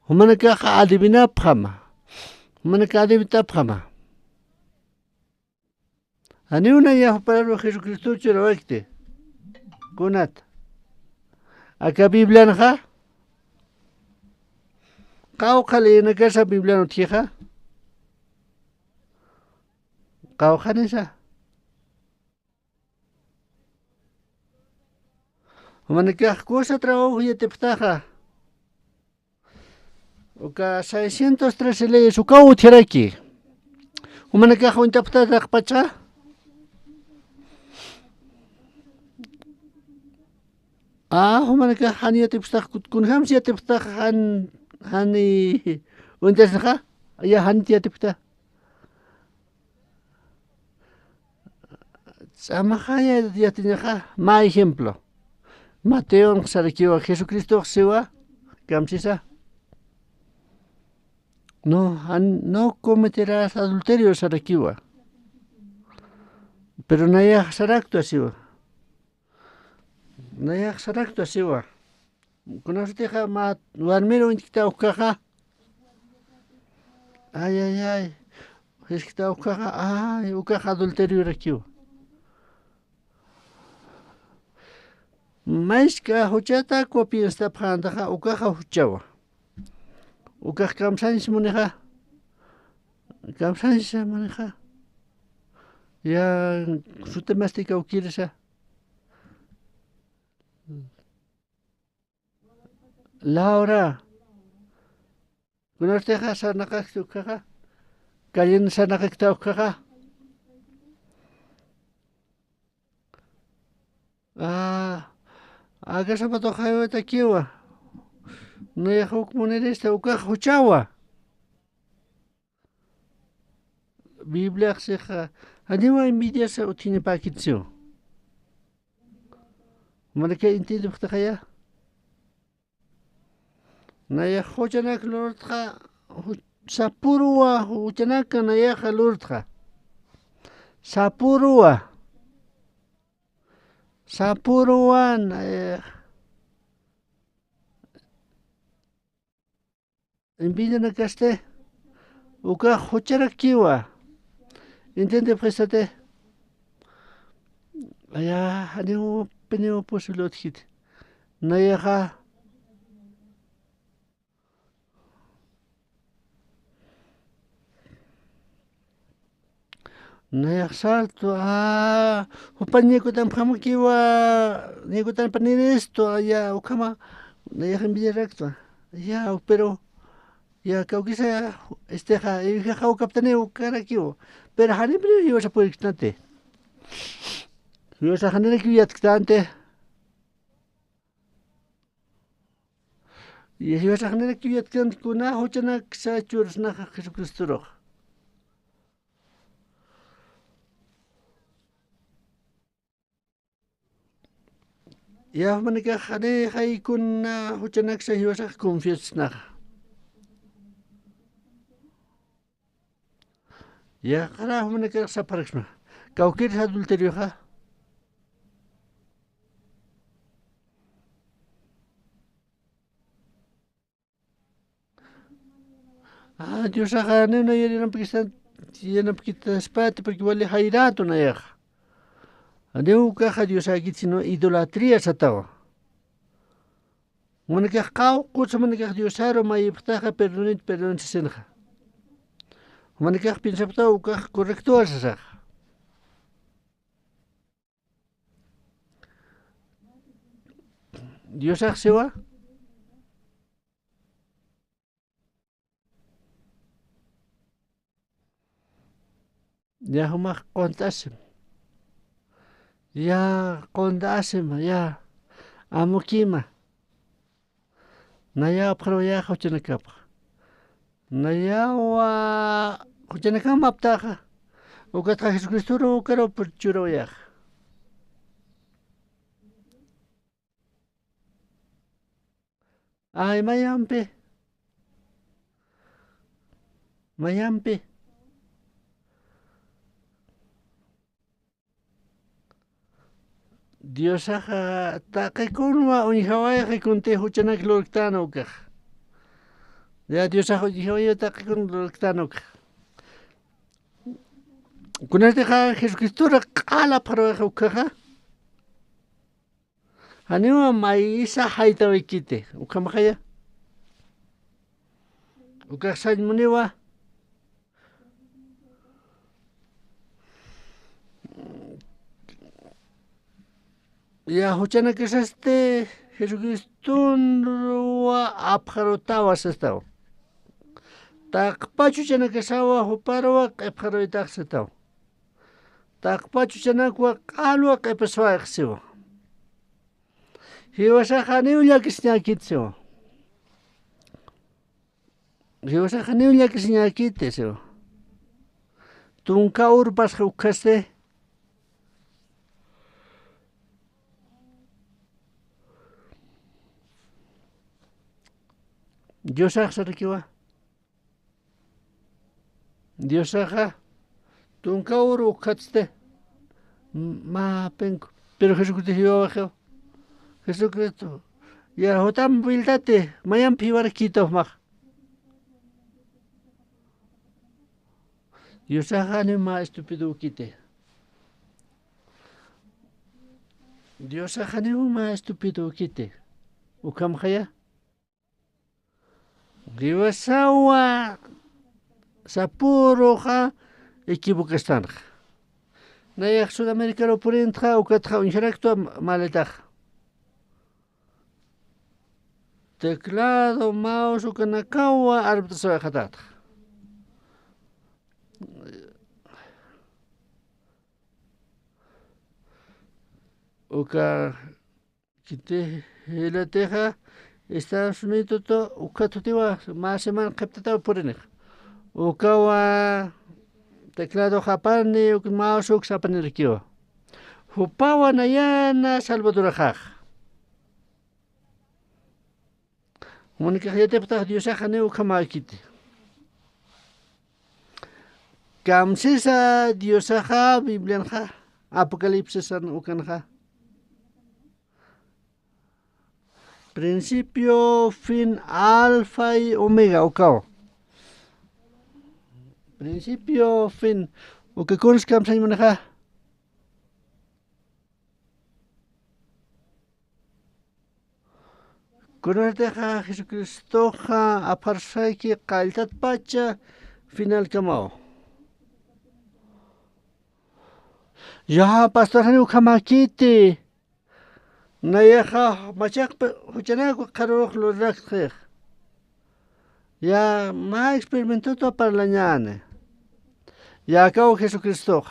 Humanakaqa adivinapqama. Humanaka adivinapqama. Ani una ya para Jesucristo churawakte. Kunat. Aka Biblianaqa qawqalina kasa Bibliano tija. Qawqanisa. Humanaka cosa trabajo yateptaqa. Uka 613 leyes ukaw tiraki. Humanaka huntapta pacha. Humanaka han yatepta kun hams yatepta han hani untasnaqa ya han yatepta. Samahaya yatinaqa ma ejemplo. Mateo sarakiwa Jesucristo siwa kamsisa. No cometerás adulterio sarakiwa. Pero naya sarakto siwa. Naya sarakto siwa. Kunasteja ma warmero intikta ukaqa. Ay. Eskita ukaqa ukaqa adulterio rakiwa. Maiska huchata copiasta phandaqa ukaqa huchawa. Ukaq kamsanis muniqa. Kamsanis muniqa. Ya sutamastika ukirasa. Laura. Kunasteja sanaqaqta ukaqa. Kalin sanaqaqta ukaqa. Aga sapato haywata kiwa. No ya huk moneresta ukaqa huchawa. Biblia xeja aniwa envidiasa utine pakitsio. Manaka intido xtaqaya. Naya hochanak lortqa sapurua huchanaka nayaqa lortqa. Sapurua envidia nakaste uka hucharakiwa. Intente prestate. Aya aniwa peneo posulot hit. Nayaqa salto upanyekutan phamukiwa nekutan paniresto ya ukama nayaqa envidia rakto. Ya pero ya kaukisa esteja hija ukaptane ukarakiwo. Pero hanipre iwasa pueriknate. Iwasa hanireki yatkante. Iwasa hanireki yatkante kuna huchanak sa churasnaqa Jesucristo. Ya manika hane haykun huchanak sa iwasa confianza. Ya qara manika sa paraxma. Kaukir adulterio ha. Dios agane no yeran pakistan yeran pakita spati porque vale hairato na ya. Adeu kaha Dios agitsino idolatría satawa. Manika qaw qutsa manika Diosaro may ptaqa perdonit senja. Manika pinsapta uka correcto asasa. Dios sewa. Ya humak kontasim. Ya kondasim ya amukima. Naya pro ya huchanakap. Naya wa huchanakam aptaqa. Ukata Jesucristo ukaro perchuro ya. Ay mayampe. Dios aja taqikunwa unihawaya kunte huchanak lorktano kaq. Ya Dios aja unihawaya taqikun lorktano kaq. Kunarteqa Jesucristo qala pharwaqa ukaqa. Haniwa maisa haytawikite ukamaqaya. Ukaq sañmuniwa ya huchana kesaste Jesucristo wa apharotawa sastaw. Taqpachu chana kesawa huparwa qepharoitaq sastaw. Taqpachu chanakwa qalwa qepaswa qsiwa. Hiwasaqa niwlla kisñakitsewa. Hiwasaqa niwlla kisñakitsewa. Tunka urpas hukaste Diosaq sarkiwa. Diosaqa tunka uru ukhatste ma penku. Pero Jesucristo hiwaqa Jesucristo ya hotam bildate mayan piwar kito maq. Diosaqa ni ma estúpido ukite. Diosaqa ni ma estúpido ukite. Ukamqaya Riwasawa sapuroqa equivocastanqa. Nayaq Sudamericano purintqa ukatqa unsharaktua maletaq. Teclado, mouse, ukanakawa arbitasawa qhatataq. Uka kite helateqa Estados Unidos to ukatutiwa más semana qeptatawa purinik. Ukawa teclado japani uk mouse uk sapanirikiwa. Hupawa nayana Salvador qaq. Monika yateptaq Diosaqa ni ukamakiti. Kamsisa Diosaqa Biblianqa Apocalipsisan ukanqa. Principio, fin, alfa y omega, ukaw. Principio, fin. Uka kunis kam sa imanaka. Kunarteqa Jesucristoqa aparsayki qaltat pacha final kamao. Ya pastor hani ukamakiti. Nayaqa machaqpa huchanaku qaruq luraqqiq. Ya ma experimentuto parlañane. Ya kaw Jesucristoqa.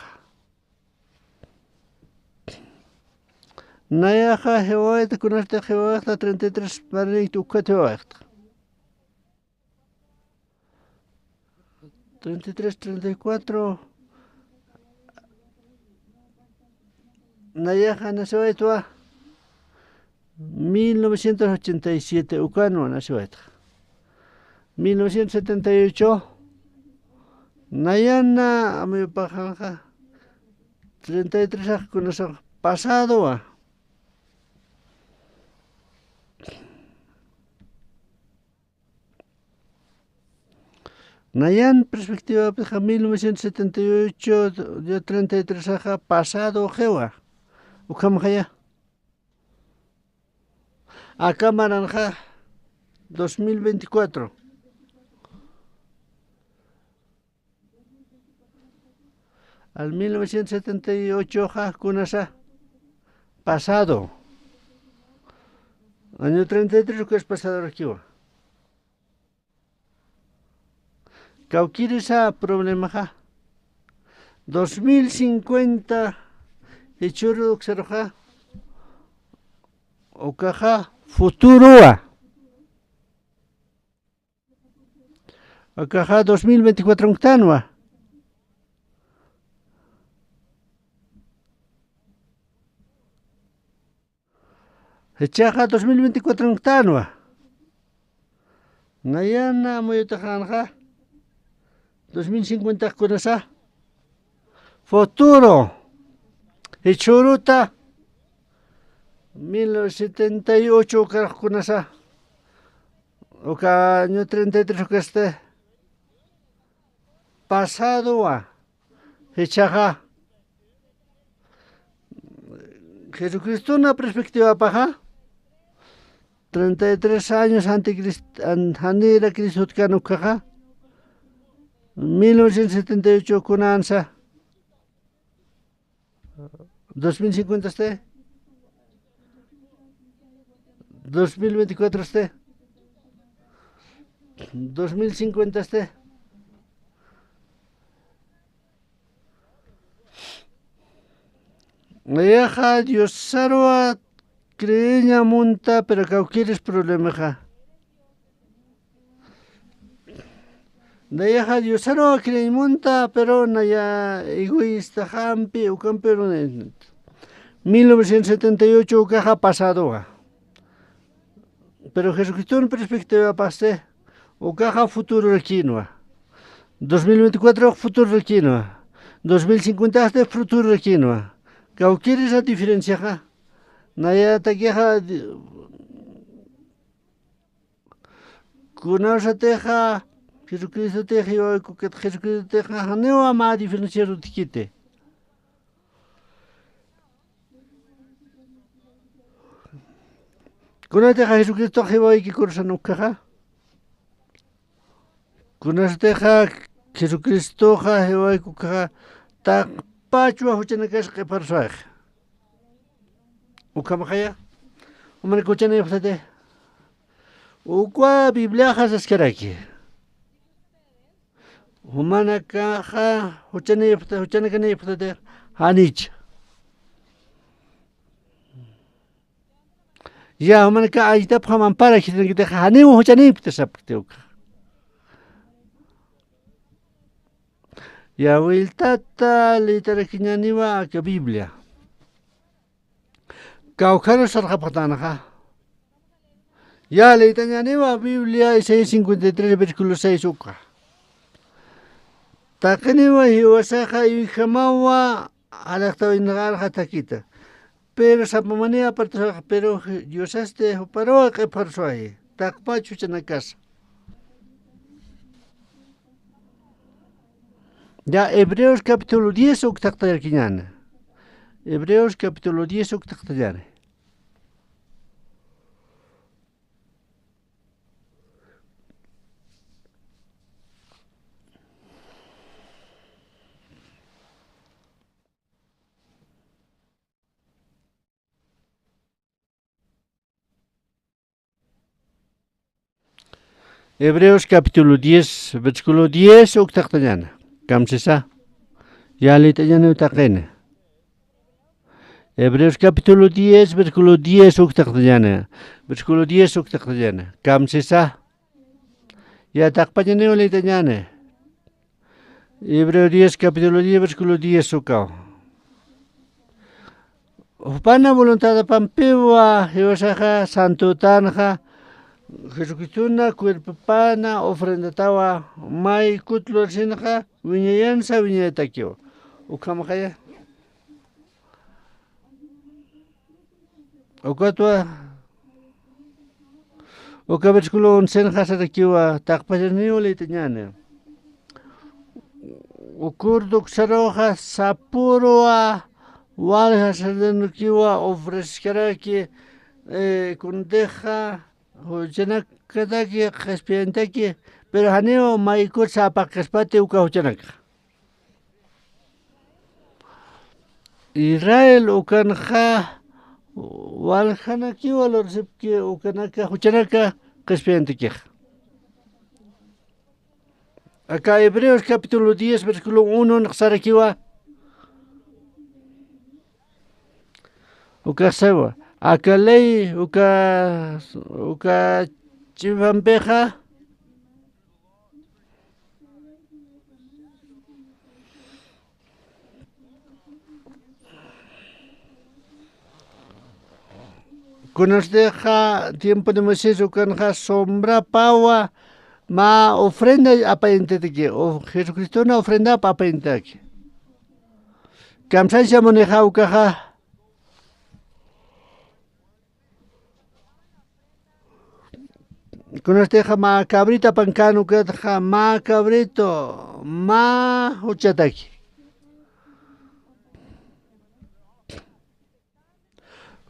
Nayaqa hewayta kunarta hewayta 33 parnik ukate waqt. 33 34 Nayaqa nasewaytwa 1987 ukano nasewayta. 1978 Nayana amipaqqa 33 kunasaq pasado Nayan perspectiva 1978 de 33 pasado jewa ukamqaya. Acá Maranja 2024. Al 1978 kunasa pasado. Año 33 que es pasado aquí. Cauquirisa problema 2050 hechuro observa o caja futurua. O caja 2024 octanua. Hechaja 2024 octanua. Nayana moyotajanja 2050 kunasa futuro hechuruta 1978 karajkunasa. Oka año 33 que este. Pasado a Hechaja. Jesucristo una perspectiva paja. 33 años anira Cristo canucaja. 1978 kunansa. 2050 este. 2024 este. 2050 este. Deja Dios sarwa creña monta pero que quieres problema ja. Deja Dios sarwa creña monta pero naya egoísta jampi o campero 1978 caja pasado. Pero Jesucristo en perspectiva pasé o caja futuro requinoa. 2024 futuro requinoa. 2050 este futuro requinoa. ¿Qué quieres la diferencia ja? Naya te queja Kunausa teja Jesucristo teja yo que Jesucristo teja no ama diferenciar o tiquite. Kunausa teja Jesucristo teja que cursa no caja. Kunausa teja Jesucristo teja que caja ta Pachua huchana kas que parsuaj. Ukamajaya. Umane kuchana yaftate. Ukwa Biblia hasas karaki. Humana kaja huchana yaftate huchana kana yaftate. Hanich. Ya humana ka ayita phaman para kitan kita hani huchana yaftate sapte uka. Ya wiltata literakiñaniwa que Biblia. Caujano sarjapatanaja. Ya literakiñaniwa Biblia 653 versículo 6 uka. Takaniwa hiwasaja y jamawa alakta inagarja takita. Pero sapamania aparta pero yosaste paro que parsuaje. Takpachu chanacasa. Ya Hebreos capítulo 10 octactayarquiñana. Hebreos capítulo 10 octactayane. Hebreos capítulo 10 versículo 10 octactayana. Kamsesa, ya le tañan utaqene. Hebreos capítulo 10, versículo 10 octactayana. Versículo 10 octactayana. Kamsesa, ya taqpañane le tañane. Hebreos 10, capítulo 10, versículo 10 ocao. Upana voluntad de Pampewa, Jehosaja, Santo Tanja, Jesucristo na cuerpo pana ofrenda tawa mai kutlo sinja viñayansa viñatakio ukamajaya okatwa oka versículo 11 hasarakiwa taqpajaniwa leitañane ukurduk saroja sapurwa walja sardenukiwa ofrezcaraki kundeja Huchanak kataki kaspiantaki pero haneo maikut sapa kaspate uka huchanak. Israel ukanja waljanaki walorsipki ukanaka huchanaka kaspiantaki. Acá Hebreos capítulo 10 versículo 1 naxarakiwa. Uka sawa. Acá ley uka chivampeja con nos deja tiempo de Moisés uka sombra pawa ma ofrenda aparente que o Jesucristo una ofrenda aparente que kamsancha moneja uka Con este ma cabrita pancano que ma cabrito ma huchataki.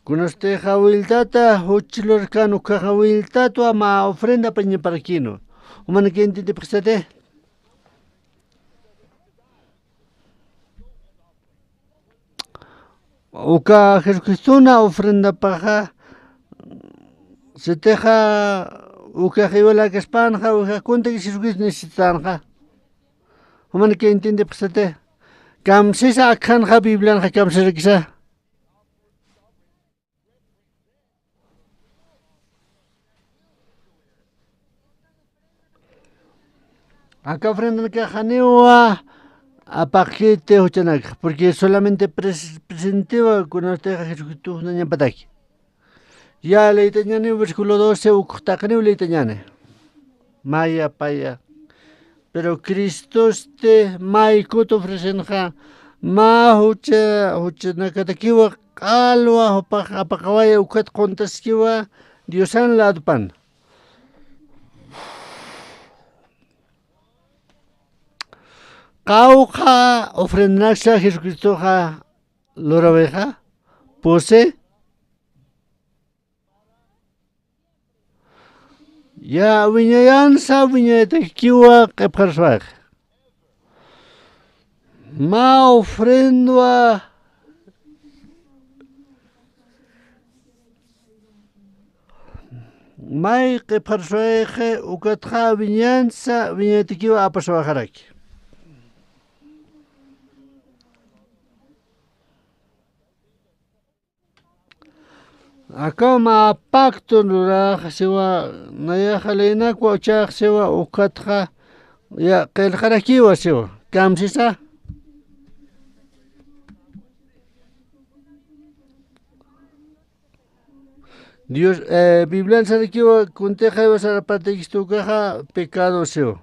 Con este wiltata huchilor cano caja wiltato ma ofrenda paña paraquino. Humana que entiende prestate. Uka Jesucristo una ofrenda paja se teja uka jiwala que espanja uka cuenta que Jesucristo necesitanja. Humana que entiende prestate. Cam sisa akanja Biblia cam se requisa. Acá ofrenda que janewa a paquete huchanak, porque solamente presentaba con usted Jesucristo naña pataki. Ya le itañane versículo 12 uktaqne le itañane. Maya paya. Pero Cristo este mai kuto ofrecenja ma hucha nakatakiwa kalwa apakawaya ukat kontaskiwa Diosan la adpan. Cauja ofrendaxa Jesucristo ja loraveja pose ya viñayansa viñete kiwa keparswag ma ofrenda mai keparswag ukatja viñansa viñete kiwa apaswajaraki. Acá ma pacto nura sewa naya halena kwa chak sewa ukatja ya kelharakiwa sewa kamsisa Dios Biblia sarakiwa kunteja iba sarapate kistukaja pecado sewa.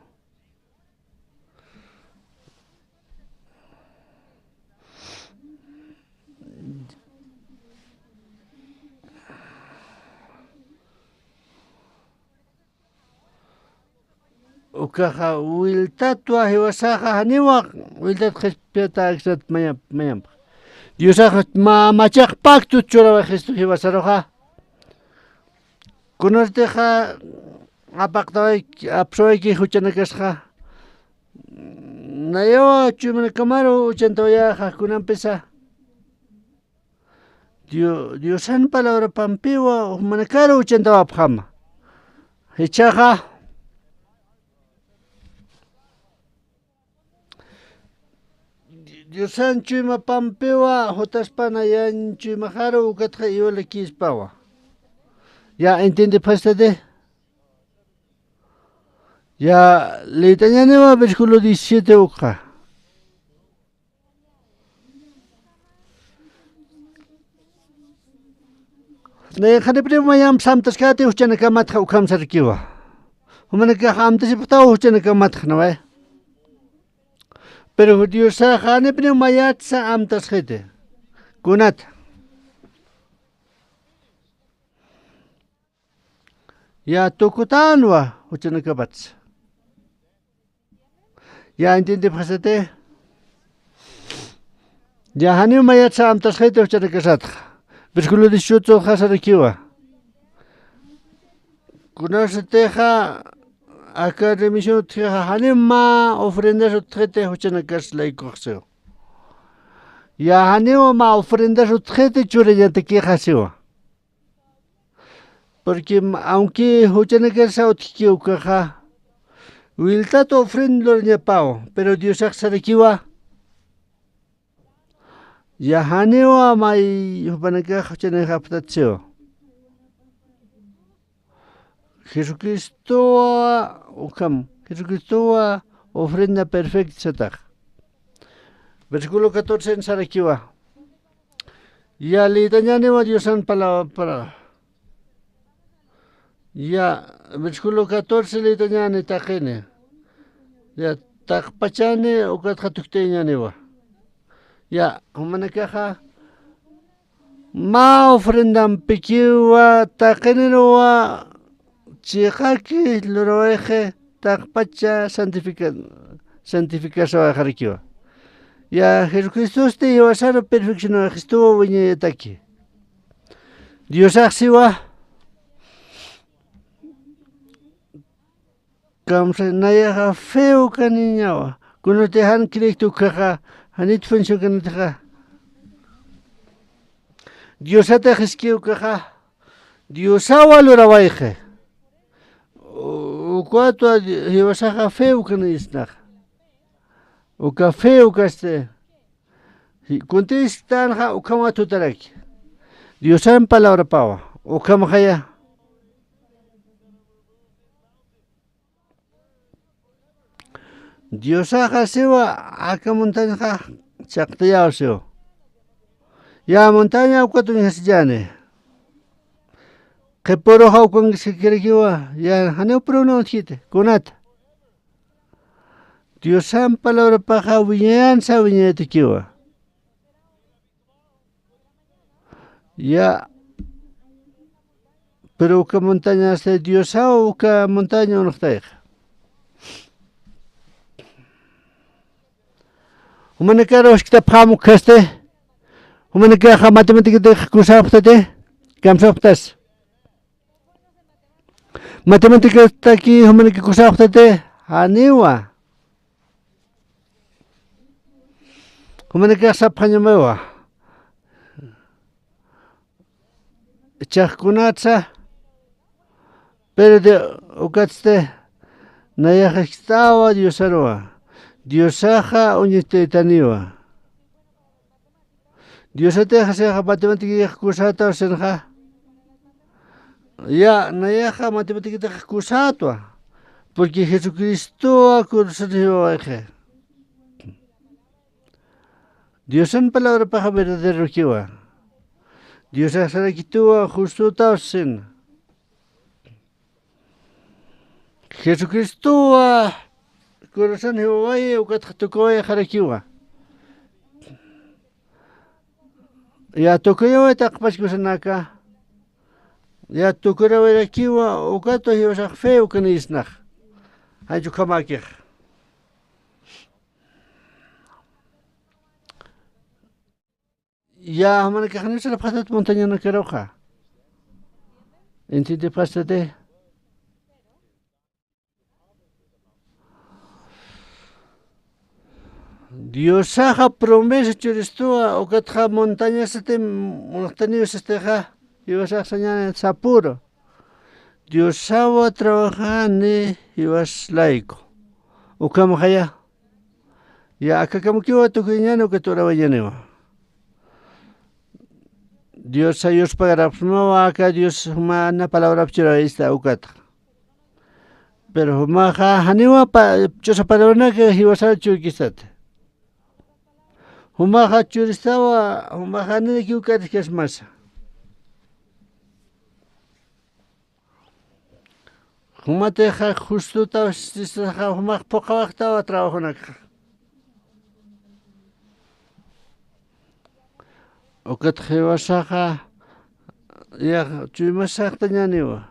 Ukaja wiltatua hiwasaja haniwa wiltat respeta exat mayam. Diosaja machak pacto choraba gesto hiwasaroja. Conosteja apactawai apsoiki huchanakasja. Nayo chumana camaro uchantoyaja kunan pesa. Diosan palabra pampiwa manacaro uchantawa pjama. Hechaja Diosan chuma pampewa hotaspana yan chumajaro ukatja iwala kispawa. Ya entiende pastate. Ya leitañaneva versículo 17 uka. Ne khane prima yam samtaskate uchanaka matja ukam sarkiwa. Humanaka hamtasi pata uchanaka matja nawe. Pero Dios jane pneumayatsa amtas jete. Kunat. Ya tokutanwa uchanakabats. Ya entiende pasate. Ya hane mayatsa amtas jete uchanakasat. Versículo 18 hasarakiwa. Kunasateja acá remisión tija hanema ofrendas utrete huchanakas laikoxeo. Ya hanema ma ofrendas utrete chureyante quejaseo. Porque aunque huchanakas utkiukaja wiltato ofrendor nyapao, pero Dios aksarakiwa. Ya hanema mai hupanaka huchanakaptatseo. Jesucristo ofrenda perfecta. Versículo 14 en Sarakiwa. Ya le dañaneva Diosan para. Ya versículo 14 le dañane tajene. Ya tajpachane o katjatukteñaneva. Ya humanakaja ma ofrendan pekiwa tajenenoa Chihaki loroeje takpacha santificación ajarikiwa. Ya Jesucristo este iwasaro perfeccionó estuvo viñetaki. Dios axiwa kamsa nayaha feo kaniñawa. Kuno te han kirektu kaha hanit funcio kanitaha. Dios ata jeskiu kaha. Dios awa lorawaije. O cuatro iwasaha feo kanisnah. O café o caste. Contestan ha o kama tutaraki. Dios en palabra pawa. O kama haya. Dios ha sewa aka montaña ha chakteya seo. Ya montaña o cuatro nyasjane. Que poro ha con se quiere ya haneo pro no hite conata. Dios en palabra paja viñan sa viñete kiwa. Ya. Pero que montaña de Dios o que montaña no está. Humana caro es que te pamu caste. Humana caja matemática de kusaptate. Kamsaptas. Matemática está aquí, humana que kusaptate. Aniwa. Humana que sapanya mewa. Chahkunatsa. Pero de okatste. Nayaja estaba Dios aroa. Dios aja uñete taniwa. Dios ateja seja matemática kusata senja. Ya nayaja matemática kusatwa. Porque Jesucristo acursó eje. Dios en palabra paja verdadero kiwa. Dios asara kitua justo tausen. Jesucristo corazón Jehová ukat tokoya harakiwa. Ya tokoya takpas kusanaka. Ya tokora werakiwa ukato Jehová feo kanisnach. Ayu kamakir. Ya mana kahani sala pasat montaña na keroja. Enti pasate. Dios ha promesa churistua o katha montaña sate montaña sesteja. Dios ha señala sapuro. Dios va trabajando y vas laico. O como haya. Ya acá como que va tu quiñano que tu rabayaneo. Dios ayos pagará no acá Dios una palabra chiraísta ucat. Pero maja haniwa pa chosa palabra que ibas a chuquisate. Humaja churistaba humaja ni que ucat que es masa. Humate ja justo ta ja humaj poca waqta trabajo naka. Okat jewasaja ya chuimasak tañaniwa.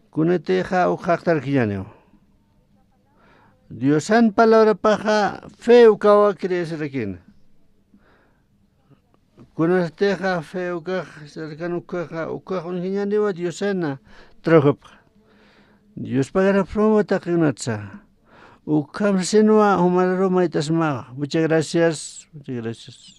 Kunete ja ujaktar kiñaniwa. Dios en palabra paja feo kawa crees rekin. Kunete ja feo ka cercano ka un kiñaniwa Dios en trabajo. Dios pagará promo takinatsa. Ukam senua humararo maitasma. Muchas gracias. Muchas gracias.